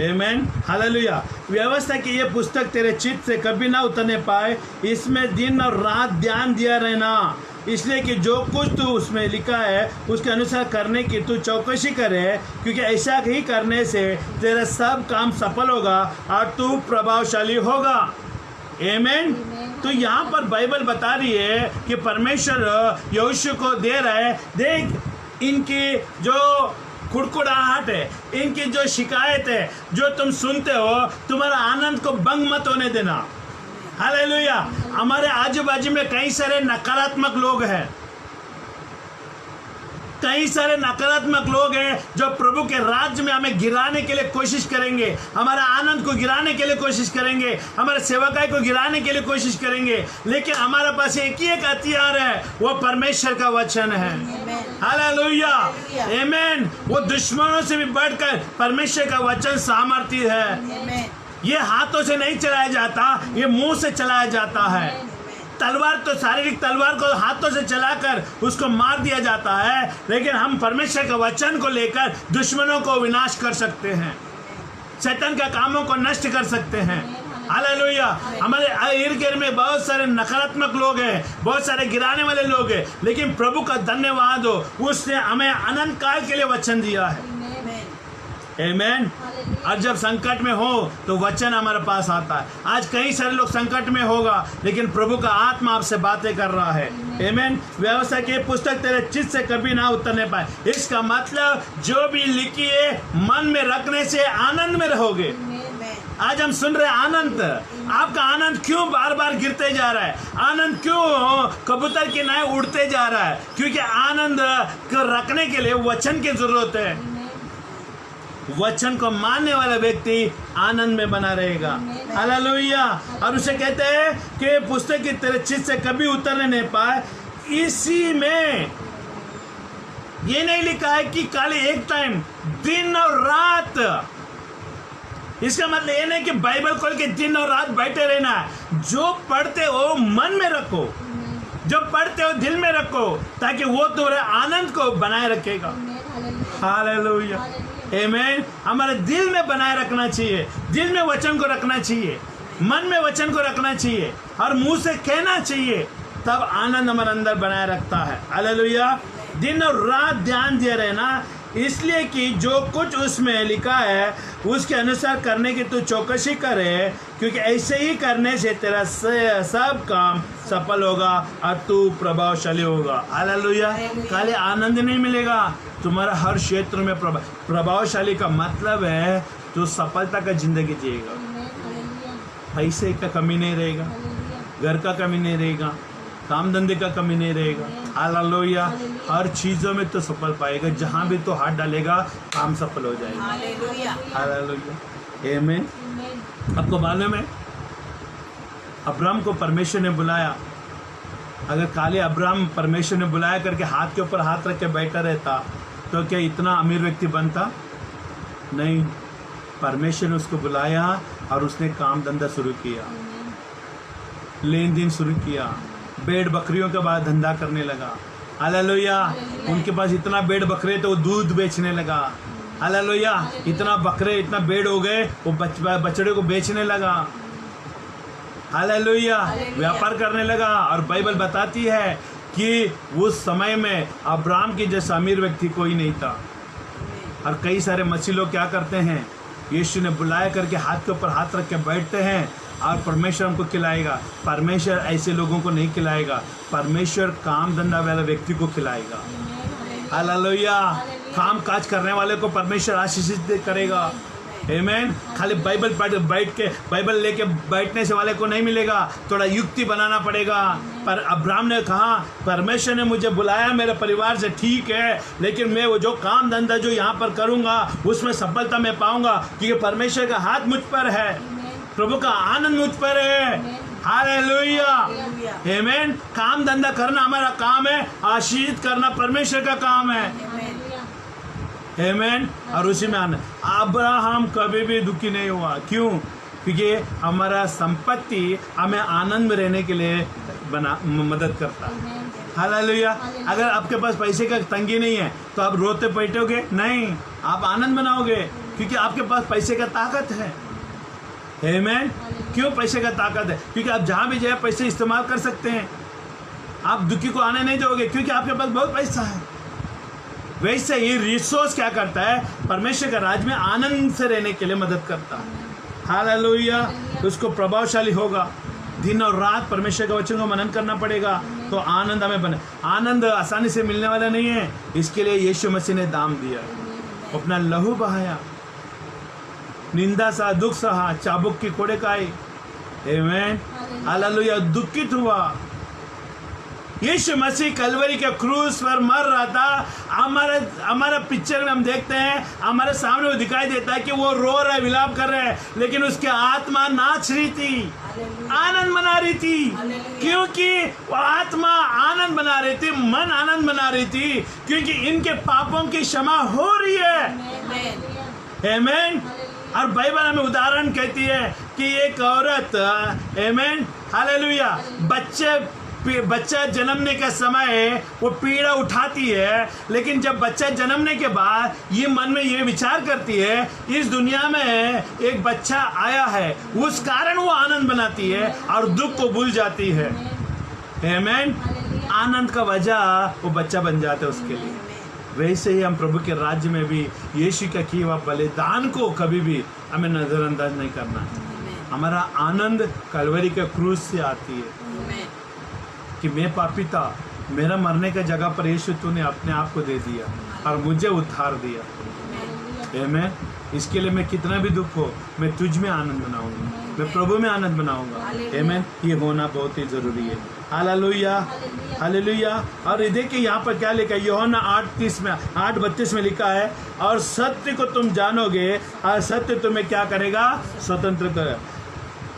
आमीन। हालेलुया। व्यवस्था की ये पुस्तक तेरे चित्त से कभी ना उतरने पाए, इसमें दिन और रात ध्यान दिया रहना, इसलिए कि जो कुछ तू उसमें लिखा है उसके अनुसार करने की तू चौकसी करे, क्योंकि ऐसा ही करने से तेरा सब काम सफल होगा और तू प्रभावशाली होगा। आमीन। तो यहाँ पर बाइबल बता रही है कि परमेश्वर यहोशू को दे रहा है, देख इनकी जो कुड़कुड़ाहट है, इनकी जो शिकायत है, जो तुम सुनते हो, तुम्हारा आनंद को भंग मत होने देना। हालेलुया। हमारे आजू बाजू में कई सारे नकारात्मक लोग हैं, कई सारे नकारात्मक लोग हैं जो प्रभु के राज्य में हमें गिराने के लिए कोशिश करेंगे, हमारा आनंद को गिराने के लिए कोशिश करेंगे, हमारे सेवकाई को गिराने के लिए कोशिश करेंगे। लेकिन हमारे पास एक ही एक हथियार है, वो परमेश्वर का वचन है। हालेलुया, आमीन। वो दुश्मनों से भी बढ़कर परमेश्वर का वचन सामर्थ्य है। ये हाथों से नहीं चलाया जाता, ये मुंह से चलाया जाता है। तलवार तो शारीरिक तलवार को हाथों से चलाकर उसको मार दिया जाता है, लेकिन हम परमेश्वर के वचन को लेकर दुश्मनों को विनाश कर सकते हैं, शैतान के कामों को नष्ट कर सकते हैं। हालेलुया। हमारे इर्द गिर्द में बहुत सारे नकारात्मक लोग हैं, बहुत सारे गिराने वाले लोग हैं, लेकिन प्रभु का धन्यवाद हो, उसने हमें अनंत काल के लिए वचन दिया है। आमीन। और जब संकट में हो तो वचन हमारे पास आता है। आज कई सारे लोग संकट में होगा, लेकिन प्रभु का आत्मा आपसे बातें कर रहा है। आमीन। व्यवस्था की पुस्तक तेरे चित्त से कभी ना उतरने पाए। इसका मतलब जो भी लिखी है मन में रखने से आनंद में रहोगे। आज हम सुन रहे आनंद, आपका आनंद क्यों बार बार गिरते जा रहा है? आनंद क्यों कबूतर की नए उड़ते जा रहा है? क्योंकि आनंद को रखने के लिए वचन की जरूरत है। वचन को मानने वाला व्यक्ति आनंद में बना रहेगा। हालेलुया। और उसे कहते हैं कि पुस्तक की तेरे चित्त से कभी उतरने नहीं पाए। इसी में ये नहीं लिखा है कि खाली एक टाइम, दिन और रात। इसका मतलब ये नहीं कि बाइबल खोल के दिन और रात बैठे रहना है। जो पढ़ते हो मन में रखो, जो पढ़ते हो दिल में रखो, ताकि वो तुम्हारे आनंद को बनाए रखेगा। हालेलुया, आमीन। हमारे दिल में बनाए रखना चाहिए, दिल में वचन को रखना चाहिए, मन में वचन को रखना चाहिए और मुंह से कहना चाहिए, तब आनंद हमारे अंदर बनाए रखता है। हालेलुया। दिन और रात ध्यान दिए रहना, इसलिए कि जो कुछ उसमें लिखा है उसके अनुसार करने की तू चौकसी करे, क्योंकि ऐसे ही करने से तेरा सब काम सफल होगा और तू प्रभावशाली होगा। हालेलुया। खाली आनंद नहीं मिलेगा, तुम्हारा हर क्षेत्र में प्रभावशाली का मतलब है तू सफलता का जिंदगी जिएगा। पैसे का कमी नहीं रहेगा, घर का कमी नहीं रहेगा, काम धंधे का कमी नहीं रहेगा। हालेलुया। हर चीजों में तो सफल पाएगा, जहां भी तो हाथ डालेगा काम सफल हो जाएगा। हालेलुया, आमीन। आपको मालूम है अब्राहम को परमेश्वर ने बुलाया। अगर खाली अब्राहम परमेश्वर ने बुलाया करके हाथ के ऊपर हाथ रख के बैठा रहता तो क्या इतना अमीर व्यक्ति बनता? नहीं। परमेश्वर ने उसको बुलाया और उसने काम धंधा शुरू किया, लेन देन शुरू किया, भेड़ बकरियों के बाद धंधा करने लगा। हालेलुया। उनके पास इतना भेड़ बकरे तो वो दूध बेचने लगा। हालेलुया। इतना बकरे, इतना भेड़ हो गए, वो बछड़े को बेचने लगा। हालेलुया। व्यापार करने लगा। और बाइबल बताती है कि उस समय में अब्राहम की जैसा अमीर व्यक्ति कोई नहीं था। और कई सारे मसीह लोग क्या करते हैं, यीशु ने बुलाया करके हाथ के ऊपर हाथ रख के बैठते हैं और परमेश्वर हमको खिलाएगा। परमेश्वर ऐसे लोगों को नहीं खिलाएगा, परमेश्वर काम धंधा वाले व्यक्ति को खिलाएगा। हालेलुया। काम काज करने वाले को परमेश्वर आशीषित करेगा। आमीन। खाली बाइबल बैठ के बाइबल लेके बैठने से वाले को नहीं मिलेगा, थोड़ा युक्ति बनाना पड़ेगा। पर अब्राहम ने कहा परमेश्वर ने मुझे बुलाया मेरे परिवार से, ठीक है, लेकिन मैं वो जो काम धंधा जो यहाँ पर करूँगा उसमें सफलता मैं पाऊँगा, क्योंकि परमेश्वर का हाथ मुझ पर है, प्रभु का आनंद मुझ पर है। हालेलुया, आमीन। काम धंधा करना हमारा काम है, आशीषित करना परमेश्वर का काम है। आमीन। और उसी में आनंद। अब्राहम कभी भी दुखी नहीं हुआ। क्यों? क्योंकि हमारा संपत्ति हमें आनंद में रहने के लिए मदद करता है। हालेलुया। अगर आपके पास पैसे का तंगी नहीं है तो आप रोते बैठोगे नहीं, आप आनंद बनाओगे, क्योंकि आपके पास पैसे का ताकत है। आमीन। क्यों पैसे का ताकत है? क्योंकि आप जहाँ भी जाए पैसे इस्तेमाल कर सकते हैं। आप दुखी को आने नहीं दोगे, क्योंकि आपके पास बहुत पैसा है। वैसे ही रिसोर्स क्या करता है, परमेश्वर का राज में आनंद से रहने के लिए मदद करता है। हालेलुया। उसको प्रभावशाली होगा। दिन और रात परमेश्वर के वचन को मनन करना पड़ेगा, तो आनंद हमें बने। आनंद आसानी से मिलने वाला नहीं है, इसके लिए यीशु मसीह ने दाम दिया, अपना लहू बहाया, निंदा सहा, दुख सहा, चाबुक की कोड़े खाई। आमीन। हालेलुया। दुखित हुआ, यीशु मसीह कलवरी के क्रूस पर मर रहा था। हमारा पिक्चर में हम देखते हैं, हमारे सामने वो दिखाई देता है कि वो रो रहा है, विलाप कर रहा है, लेकिन उसकी आत्मा नाच रही थी, आनंद मना रही थी, क्योंकि वो आत्मा आनंद मना रही थी, मन आनंद मना रही थी, क्योंकि इनके पापों की क्षमा हो रही है। आमीन। और बाइबल हमें उदाहरण कहती है कि एक औरत, आमीन, हालेलुया, बच्चा जन्मने का समय वो पीड़ा उठाती है, लेकिन जब बच्चा जन्मने के बाद ये मन में ये विचार करती है, इस दुनिया में एक बच्चा आया है, उस कारण वो आनंद बनाती है और दुख को भूल जाती है। आमीन। आनंद का वजह वो बच्चा बन जाता है उसके लिए। वैसे ही हम प्रभु के राज्य में भी यीशु का किया हुआ बलिदान को कभी भी हमें नजरअंदाज नहीं करना है। हमारा आनंद कलवरी के क्रूस से आती है कि मैं पापी था, मेरा मरने का जगह पर यीशु तूने अपने आप को दे दिया और मुझे उद्धार दिया। आमीन। इसके लिए मैं कितना भी दुख हो, मैं तुझ में आनंद बनाऊंगा, मैं प्रभु में आनंद बनाऊंगा। आमीन। ये होना बहुत ही जरूरी है। Hallelujah, hallelujah. और देखिए यहाँ पर क्या लिखा है, यूहन्ना 8:32 में लिखा है, और सत्य को तुम जानोगे और सत्य तुम्हें क्या करेगा, स्वतंत्र करेगा।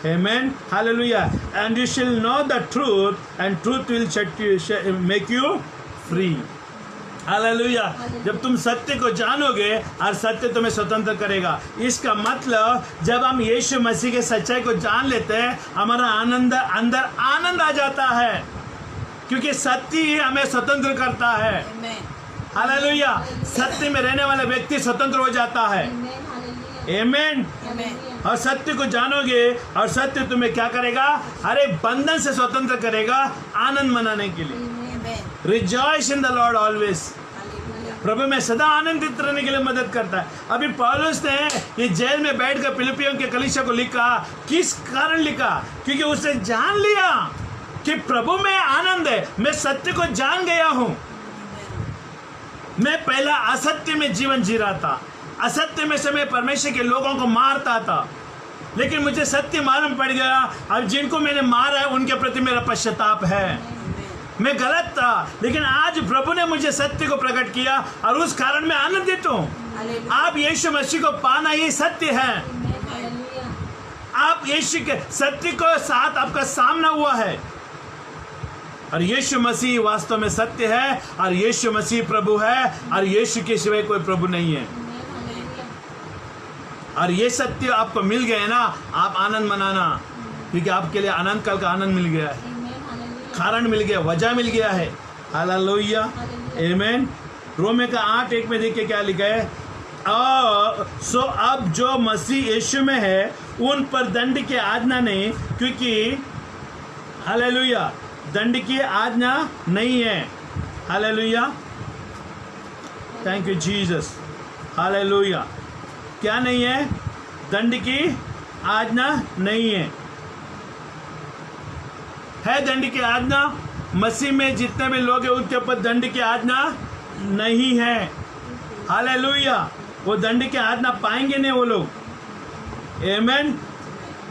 Amen. Hallelujah. And you shall know the truth, and truth will make you free. Hallelujah. जब तुम सत्य को जानोगे और सत्य तुम्हें स्वतंत्र करेगा। इसका मतलब जब हम यीशु मसीह के सच्चाई को जान लेते हैं, हमारा अंदर आनंद आ जाता है, क्योंकि सत्य ही हमें स्वतंत्र करता है। हालेलुया। सत्य में रहने वाला व्यक्ति स्वतंत्र हो जाता है। आमीन। और सत्य को जानोगे और सत्य तुम्हें क्या करेगा, हरे बंधन से स्वतंत्र करेगा, आनंद मनाने के लिए। Rejoice in the Lord always. प्रभु में सदा आनंदित रहने के लिए मदद करता है। अभी पौलुस ने ये जेल में बैठकर फिलिपियों के कलीसिया को लिखा, किस कारण लिखा, क्योंकि उसने जान लिया कि प्रभु में आनंद है। मैं सत्य को जान गया हूं। मैं पहला असत्य में जीवन जी रहा था, असत्य में से मैं परमेश्वर के लोगों को मारता था, लेकिन मुझे सत्य मालूम पड़ गया, और जिनको मैंने मारा है उनके प्रति मेरा पश्चाताप है। मैं गलत था, लेकिन आज प्रभु ने मुझे सत्य को प्रकट किया और उस कारण मैं आनंदित हूँ। आप यीशु मसीह को पाना ये सत्य है। आप यीशु के सत्य को साथ आपका सामना हुआ है, और यीशु मसीह वास्तव में सत्य है, और यीशु मसीह प्रभु है, और यीशु के सिवाय कोई प्रभु नहीं है। और ये सत्य आपको मिल गया है ना, आप आनंद मनाना, क्योंकि आपके लिए अनंत काल का आनंद मिल गया है, कारण मिल गया, वजह मिल गया है। हालेलुया, आमीन। रोमे का 8:1 में देखिए क्या लिखा है, सो अब जो मसीह यीशु में है उन पर दंड की आज्ञा नहीं, क्योंकि हालेलुया दंड की आज्ञा नहीं है। Hallelujah, thank you Jesus. Hallelujah, क्या नहीं है, दंड की आज्ञा नहीं है। दंड की आज्ञा, मसीह में जितने भी लोग हैं उनके ऊपर दंड की आज्ञा नहीं है। हालेलुया, वो दंड की आज्ञा पाएंगे नहीं वो लोग। आमीन।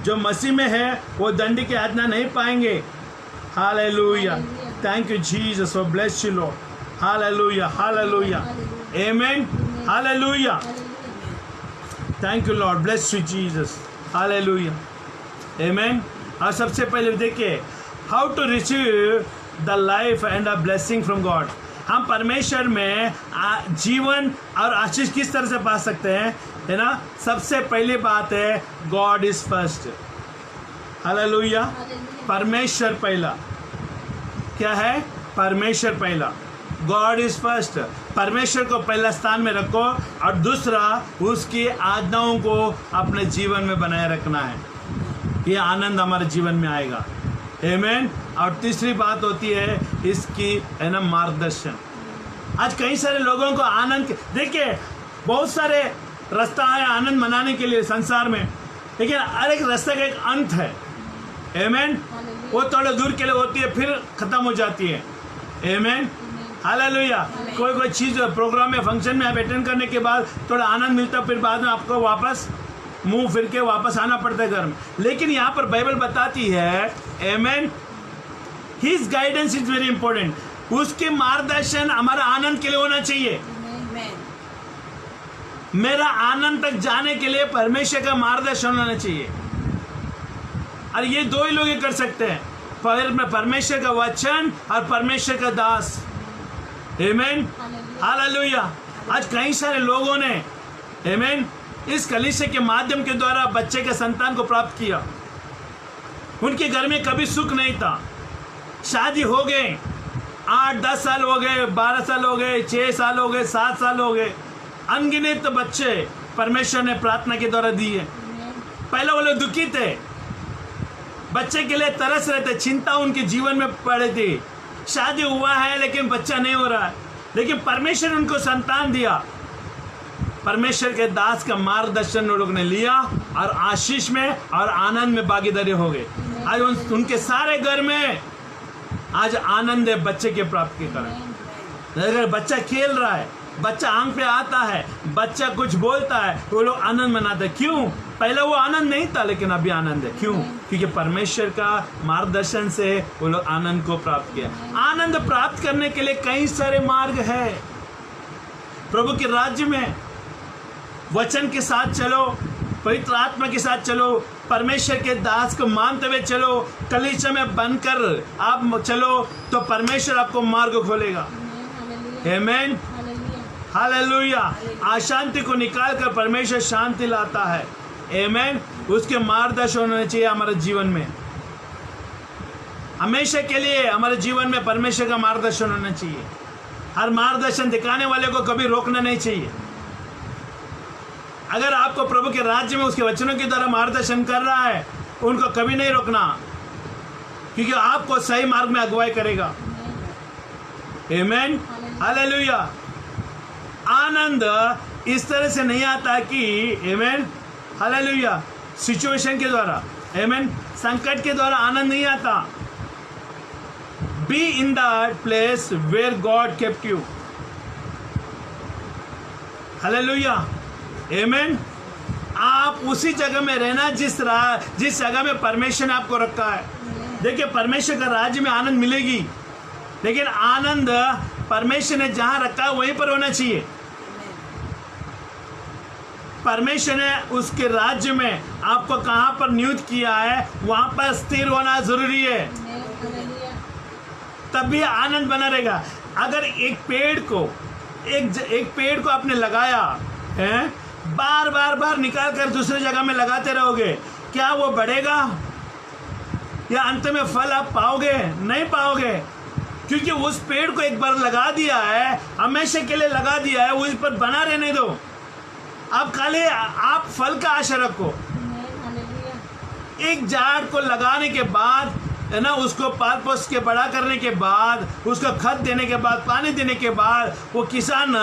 जो मसीह में है वो दंड की आज्ञा नहीं पाएंगे। हालेलुया, थैंक यू जीसस, और bless you Lord. Hallelujah, hallelujah, amen, hallelujah, thank you Lord, bless you Jesus, hallelujah, amen. और सबसे पहले देखिए, how to receive the life and a blessing from God. हम परमेश्वर में जीवन और आशीष किस तरह से पा सकते हैं, है ना। सबसे पहली बात है, गॉड इज फर्स्ट। हालेलुया, परमेश्वर पहला। क्या है, परमेश्वर पहला, गॉड इज फर्स्ट। परमेश्वर को पहला स्थान में रखो, और दूसरा उसकी आज्ञाओं को अपने जीवन में बनाए रखना है। ये आनंद हमारे जीवन में आएगा। आमीन। और तीसरी बात होती है इसकी, है ना, मार्गदर्शन। आज कई सारे लोगों को आनंद, देखिए बहुत सारे रास्ता है आनंद मनाने के लिए संसार में, लेकिन हर एक रास्ते का एक अंत है। आमीन। वो थोड़े दूर के लिए होती है, फिर खत्म हो जाती है। आमीन, हालेलुया। कोई चीज़ प्रोग्राम में, फंक्शन में आप अटेंड करने के बाद थोड़ा आनंद मिलता, फिर बाद में आपको वापस मुंह फिर के वापस आना पड़ता है घर में। लेकिन यहाँ पर बाइबल बताती है, आमीन, his guidance is very important. उसके मार्गदर्शन हमारा आनंद के लिए होना चाहिए. मेरा आनंद तक जाने के लिए परमेश्वर का मार्गदर्शन होना चाहिए. और ये दो ही लोग ही कर सकते हैं, परमेश्वर का वचन और परमेश्वर का दास. आमीन, हालेलुया. आज कई सारे लोगों ने आमीन इस कलीसिया के माध्यम के द्वारा बच्चे के संतान को प्राप्त किया. उनके घर में कभी सुख नहीं था. शादी हो गए, 8-10 साल हो गए, 12 साल हो गए, 6 साल हो गए, 7 साल हो गए. अनगिनत बच्चे परमेश्वर ने प्रार्थना के द्वारा दिए. पहले वो लोग दुखी थे, बच्चे के लिए तरस रहे थे, चिंता उनके जीवन में पड़ी थी. शादी हुआ है लेकिन बच्चा नहीं हो रहा है, लेकिन परमेश्वर ने उनको संतान दिया. परमेश्वर के दास का मार्गदर्शन उन लोग ने लिया और आशीष में और आनंद में भागीदारी हो गए. आज उनके सारे घर में आज आनंद है बच्चे के प्राप्त के कारण. अगर बच्चा खेल रहा है, बच्चा आंख पे आता है, बच्चा कुछ बोलता है, वो लोग आनंद मनाते हैं. क्यों? पहले वो आनंद नहीं था लेकिन अभी आनंद है. क्यों? क्योंकि परमेश्वर का मार्गदर्शन से वो लोग आनंद को प्राप्त किया. आनंद प्राप्त करने के लिए कई सारे मार्ग है. प्रभु के राज्य में वचन के साथ चलो, पवित्र आत्मा के साथ चलो, परमेश्वर के दास को मानते हुए चलो, कलीसिया में बनकर आप चलो तो परमेश्वर आपको मार्ग खोलेगा. आमीन, हालेलुया. अशांति को निकाल कर परमेश्वर शांति लाता है. आमीन. उसके मार्गदर्शन होने चाहिए हमारे जीवन में. हमेशा के लिए हमारे जीवन में परमेश्वर का मार्गदर्शन होना चाहिए. हर मार्गदर्शन दिखाने वाले को कभी रोकना नहीं चाहिए. अगर आपको प्रभु के राज्य में उसके वचनों के द्वारा मार्गदर्शन कर रहा है, उनको कभी नहीं रोकना, क्योंकि आपको सही मार्ग में अगुवाई करेगा. आमीन, हालेलुया. आनंद इस तरह से नहीं आता कि आमीन, हालेलुया, सिचुएशन के द्वारा, आमीन, संकट के द्वारा आनंद नहीं आता. Be in that place where God kept you. Hallelujah, आमीन. आप उसी जगह में रहना जिस जगह में परमेश्वर ने आपको रखा है. देखिए, परमेश्वर का राज्य में आनंद मिलेगी, लेकिन आनंद परमेश्वर ने जहां रखा है वहीं पर होना चाहिए. परमेश्वर ने उसके राज्य में आपको कहां पर नियुक्त किया है, वहां पर स्थिर होना जरूरी है, तब भी आनंद बना रहेगा. अगर एक पेड़ को आपने लगाया है, बार निकाल कर दूसरे जगह में लगाते रहोगे, क्या वो बढ़ेगा या अंत में फल आप पाओगे? नहीं पाओगे, क्योंकि उस पेड़ को एक बार लगा दिया है, हमेशा के लिए लगा दिया है, उस पर बना रहने दो. अब खाली आप फल का आशा रखो. एक झाड़ को लगाने के बाद है ना, उसको पाल पोस के बड़ा करने के बाद, उसको खत देने के बाद, पानी देने के बाद, वो किसान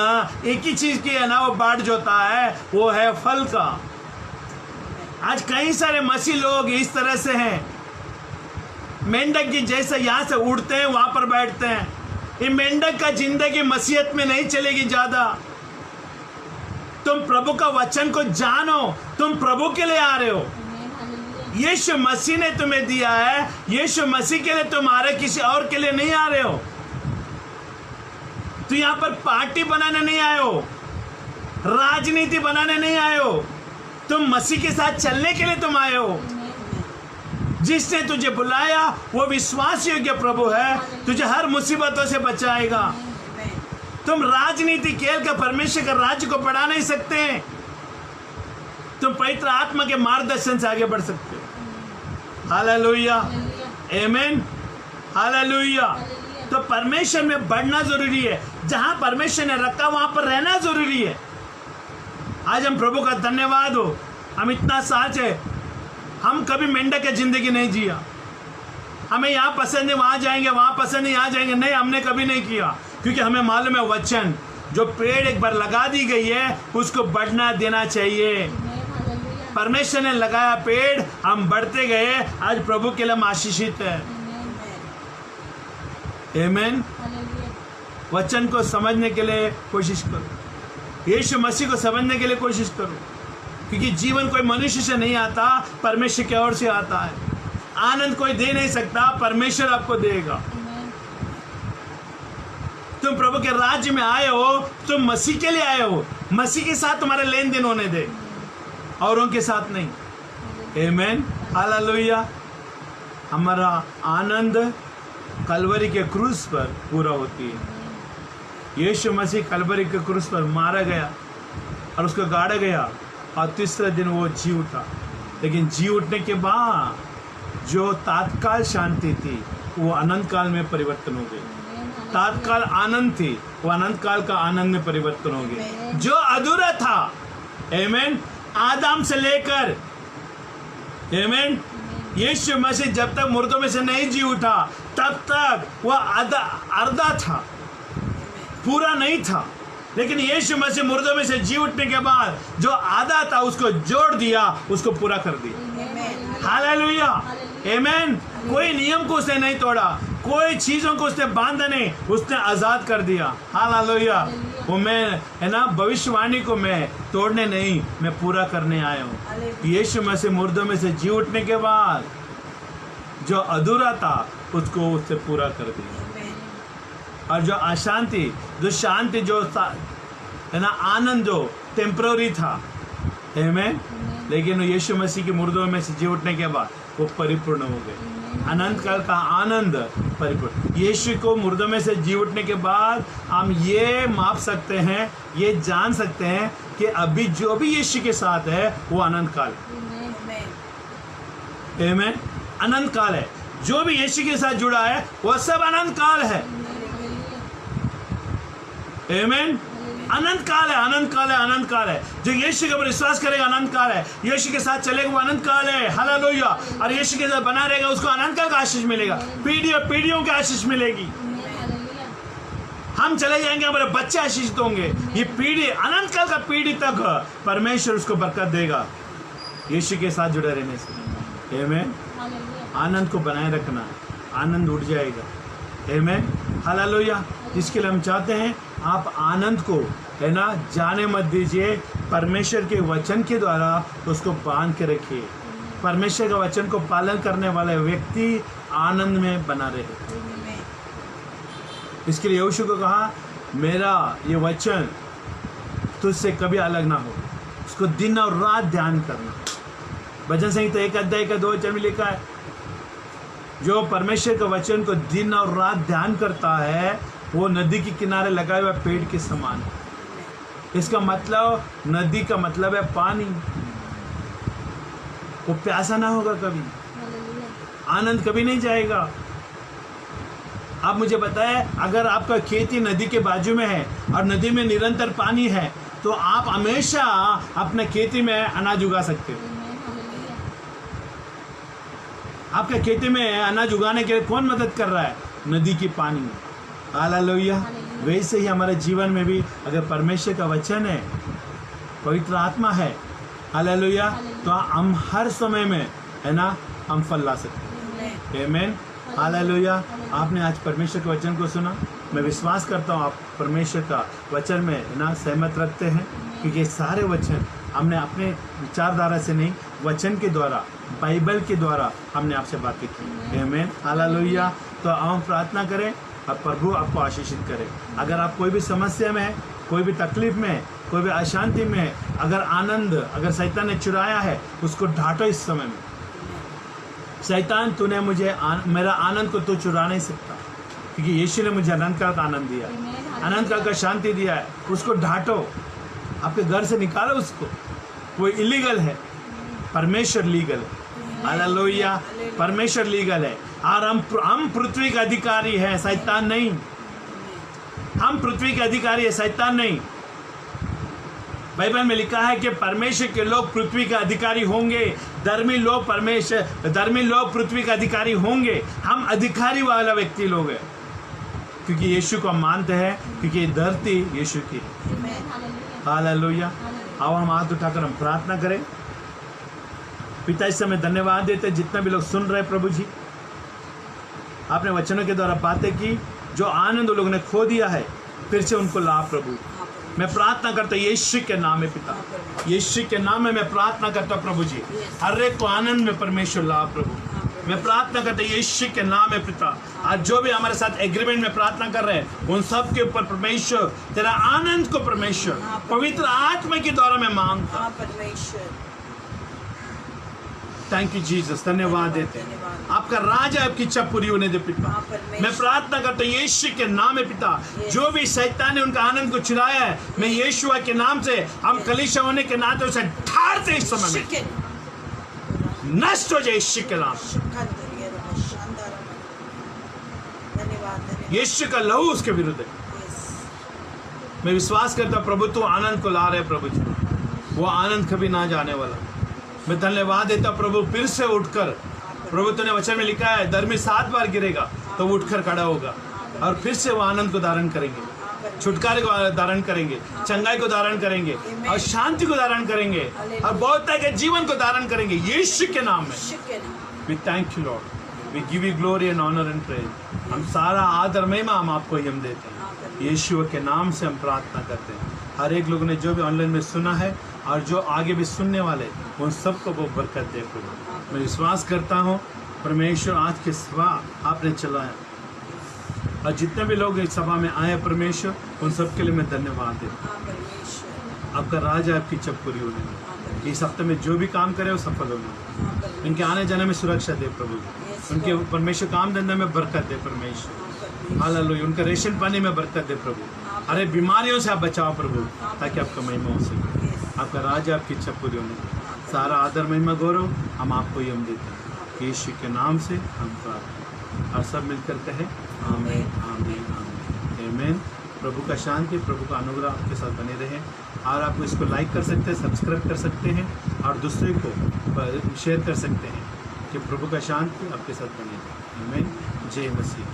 एक ही चीज की है ना, वो बाट जोता है, वो है फल का. आज कई सारे मसीह लोग इस तरह से हैं, मेंढक की जैसे यहाँ से उड़ते हैं वहां पर बैठते हैं. ये मेंढक का जिंदगी मसीहत में नहीं चलेगी ज्यादा. तुम प्रभु का वचन को जानो, तुम प्रभु के लिए आ रहे हो. यीशु मसीह ने तुम्हें दिया है, यीशु मसीह के लिए तुम आ रहे, किसी और के लिए नहीं आ रहे हो. तो यहाँ पर पार्टी बनाने नहीं आए हो, राजनीति बनाने नहीं आए हो, तुम मसीह के साथ चलने के लिए तुम आए हो. जिसने तुझे बुलाया वो विश्वास योग्य प्रभु है, तुझे हर मुसीबतों से बचाएगा. तुम राजनीति खेल कर परमेश्वर का राज्य को बढ़ा नहीं सकते. तुम पवित्र आत्मा के मार्गदर्शन से आगे बढ़ सकते हो. Hallelujah, amen, hallelujah. तो परमेश्वर में बढ़ना जरूरी है. जहां परमेश्वर ने रखा वहां पर रहना जरूरी है. आज हम प्रभु का धन्यवाद हो, हम इतना साच है, हम कभी मेंढक की जिंदगी नहीं जिया. हमें यहाँ पसंद है वहां जाएंगे, वहां पसंद है यहाँ जाएंगे, नहीं, हमने कभी नहीं किया. क्योंकि हमें मालूम है वचन, जो पेड़ एक बार लगा दी गई है उसको बढ़ना देना चाहिए. परमेश्वर ने लगाया पेड़, हम बढ़ते गए, आज प्रभु के लिए हम आशीषित है. आमीन. वचन को समझने के लिए कोशिश करो, यीशु मसीह को समझने के लिए कोशिश करो, क्योंकि जीवन कोई मनुष्य से नहीं आता, परमेश्वर की ओर से आता है. आनंद कोई दे नहीं सकता, परमेश्वर आपको देगा। तुम प्रभु के राज्य में आए हो, तुम मसीह के लिए आए हो, मसीह के साथ तुम्हारे लेन देन होने दे, औरों के साथ नहीं। आमीन, हालेलुया। हमारा आनंद कलवरी के क्रूस पर पूरा होती है। यीशु मसीह कलवरी के क्रूस पर मारा गया और उसको गाड़ा गया और तीसरे दिन वो जी उठा। लेकिन जी उठने के बाद जो तात्काल शांति थी वो अनंत काल में परिवर्तन हो गई। तात्काल आनंद थी वो अनंत काल का आनंद में परिवर्तन हो गई। जो अधूरा था, आमीन, आदम से लेकर, आमीन, यीशु मसीह जब तक मुर्दों में से नहीं जी उठा तब तक वह अर्धा था, पूरा नहीं था। लेकिन यीशु मसीह मुर्दों में से जी उठने के बाद जो आधा था उसको जोड़ दिया, उसको पूरा कर दिया। हालेलुया, आमीन। कोई नियम को उसने नहीं तोड़ा, कोई चीजों को उसने बांधा नहीं, उसने आजाद कर दिया। हालेलुया। वो मैं है ना, भविष्यवाणी को मैं तोड़ने नहीं, मैं पूरा करने आया हूँ। यीशु मसीह मुर्दों में से जी उठने के बाद जो अधूरा था उसको उससे पूरा कर दिया। और जो अशांति, जो शांति, जो है ना, आनंद जो टेम्पररी था, आमीन, लेकिन यीशु मसीह के मुर्दों में से जी उठने के बाद वो परिपूर्ण हो गए। अनंत काल का आनंद परिपूर्ण। यीशु को मुर्दों में से जी उठने के बाद हम ये माप सकते हैं, ये जान सकते हैं कि अभी जो भी यीशु के साथ है वो अनंत काल है। आमीन, अनंत काल है। जो भी यीशु के साथ जुड़ा है वो सब अनंत काल है। आमीन, अनंत काल है, अनंत काल है, अनंत काल है। जो यीशु के ऊपर विश्वास करेगा अनंत काल है, यीशु के साथ चलेगा वो अनंत काल है। हालेलुया। और यीशु के साथ बना रहेगा उसको अनंत काल का आशीष मिलेगा, पीढ़ियों की आशीष मिलेगी। हम चले जाएंगे, हमारे बच्चे आशीषित होंगे। ये पीढ़ी, अनंत काल का पीढ़ी तक परमेश्वर उसको बरकत देगा यीशु के साथ जुड़े रहने से। आमीन। आनंद को बनाए रखना, आनंद उड़ जाएगा। आमीन, हालेलुया। इसके लिए हम चाहते हैं आप आनंद को, है ना, जाने मत दीजिए। परमेश्वर के वचन के द्वारा उसको बांध के रखिए। परमेश्वर का वचन को पालन करने वाले व्यक्ति आनंद में बना रहे। इसके लिए यहोशू को कहा, मेरा ये वचन तुझसे कभी अलग ना हो, उसको दिन और रात ध्यान करना। भजन संहिता 1 अध्याय का 2 वचन में लिखा है, जो परमेश्वर के वचन को दिन और रात ध्यान करता है वो नदी के किनारे लगाए हुए पेड़ के समान है। इसका मतलब, नदी का मतलब है पानी। वो प्यासा ना होगा कभी, आनंद कभी नहीं जाएगा। आप मुझे बताएं, अगर आपका खेती नदी के बाजू में है और नदी में निरंतर पानी है तो आप हमेशा अपने खेती में अनाज उगा सकते हो। आपके खेती में अनाज उगाने के लिए कौन मदद कर रहा है? नदी की पानी। हालेलुया। वैसे ही हमारे जीवन में भी अगर परमेश्वर का वचन है, पवित्र आत्मा है, हालेलुया, तो हम हर समय में, है ना, हम फल ला सकते हैं। आमीन, हालेलुया। आपने आज परमेश्वर के वचन को सुना। मैं विश्वास करता हूँ आप परमेश्वर का वचन में, है ना, सहमत रखते हैं, क्योंकि सारे वचन हमने अपने विचारधारा से नहीं, वचन के द्वारा, बाइबल के द्वारा हमने आपसे बातें की। आमीन, हालेलुया। तो हम प्रार्थना करें और प्रभु आपको आशीषित करे। अगर आप कोई भी समस्या में है, कोई भी तकलीफ में है, कोई भी अशांति में है, अगर आनंद, अगर शैतान ने चुराया है, उसको ढांटो इस समय में। शैतान, तूने मुझे मेरा आनंद को तू चुरा नहीं सकता, क्योंकि यीशु ने मुझे अनंत काल का आनंद दिया, अनंत काल का शांति दिया है। उसको ढांटो, आपके घर से निकालो उसको। वो इलीगल है, परमेश्वर लीगल है। हालेलुया। परमेश्वर लीगल है और हम पृथ्वी का अधिकारी है, शैतान नहीं। हम पृथ्वी के अधिकारी है, शैतान नहीं। बाइबल में लिखा है कि परमेश्वर के लोग पृथ्वी का अधिकारी होंगे, धर्मी लोग पृथ्वी का अधिकारी होंगे। हम अधिकारी वाला व्यक्ति लोग हैं, क्योंकि यीशु को हम मानते हैं, क्योंकि धरती यीशु की है। हालेलुया। आओ हम हाथ उठाकर हम प्रार्थना करें। पिता, इस समय धन्यवाद देते जितने भी लोग सुन रहे, प्रभु जी, आपने वचनों के द्वारा बातें की, जो आनंद लोगों ने खो दिया है फिर से उनको ला प्रभु। मैं प्रार्थना करता हूँ यीशु के नाम में, पिता, यीशु के नाम में मैं प्रार्थना करता हूँ प्रभु जी, हर एक को आनंद में परमेश्वर ला प्रभु। मैं प्रार्थना करता हूँ यीशु के नाम में पिता, आज जो भी हमारे साथ एग्रीमेंट में प्रार्थना कर रहे हैं उन सब के ऊपर परमेश्वर तेरा आनंद को परमेश्वर पवित्र आत्मा के द्वारा मैं मांगता हूं। परमेश्वर थैंक यू जीसस, धन्यवाद देते हैं। आपका राज है, आपकी इच्छा पूरी होने दे पिता। मैं प्रार्थना करता हूँ यीशु के नाम में पिता, जो भी शैतान ने उनका आनंद को चुराया है, मैं यीशु के नाम से हम कलीसिया होने के नाते उसे ढालते इस समय में नष्ट हो जाए यीशु के नाम। यीशु का लहू उसके विरुद्ध है। मैं विश्वास करता हूं प्रभु तू आनंद को ला रहे प्रभु जी, वो आनंद कभी ना जाने वाला। मैं धन्यवाद देता प्रभु फिर से उठकर, प्रभु तूने वचन में लिखा है धर्मी 7 बार गिरेगा तो वो उठकर खड़ा होगा और फिर से वो आनंद को धारण करेंगे, छुटकारे को धारण करेंगे, चंगाई को धारण करेंगे और शांति को धारण करेंगे और बहुतायत के जीवन को धारण करेंगे यीशु के नाम में। We thank you Lord, we give you glory and honour and praise. हम सारा आदर महिमा हम आपको ही हम देते हैं, यीशु के नाम से हम प्रार्थना करते हैं। हर एक लोगों ने जो भी ऑनलाइन में सुना है और जो आगे भी सुनने वाले उन सबको वो बरकत दे प्रभु। मैं विश्वास करता हूँ परमेश्वर आज के सभा आपने चलाया और जितने भी लोग इस सभा में आए परमेश्वर उन सब के लिए मैं धन्यवाद देता हूँ। आपका राज है, आपकी इच्छा पूरी होने में। इस हफ्ते में जो भी काम करे वो सफल होने, इनके आने जाने में सुरक्षा दे प्रभु, उनके परमेश्वर काम धंधे में बरकत दे परमेश्वर, हालेलुया। उनका रेशन पानी में बरकत दे प्रभु, अरे बीमारियों से आप बचाओ प्रभु ताकि आपका महिमा हो सके। आपका राज है, आपकी इच्छा पूरी होने में। सारा आदर महिमा गौरव हम आपको ही हम देते हैं, यीशु के नाम से हम प्रार्थना और सब मिलकर कहे आमीन आमीन आमीन आमीन। प्रभु का शांति, प्रभु का अनुग्रह आपके साथ बने रहे और आप इसको लाइक कर सकते हैं, सब्सक्राइब कर सकते हैं और दूसरे को शेयर कर सकते हैं कि प्रभु का शांति आपके साथ बने रहे। आमीन। जय मसीह।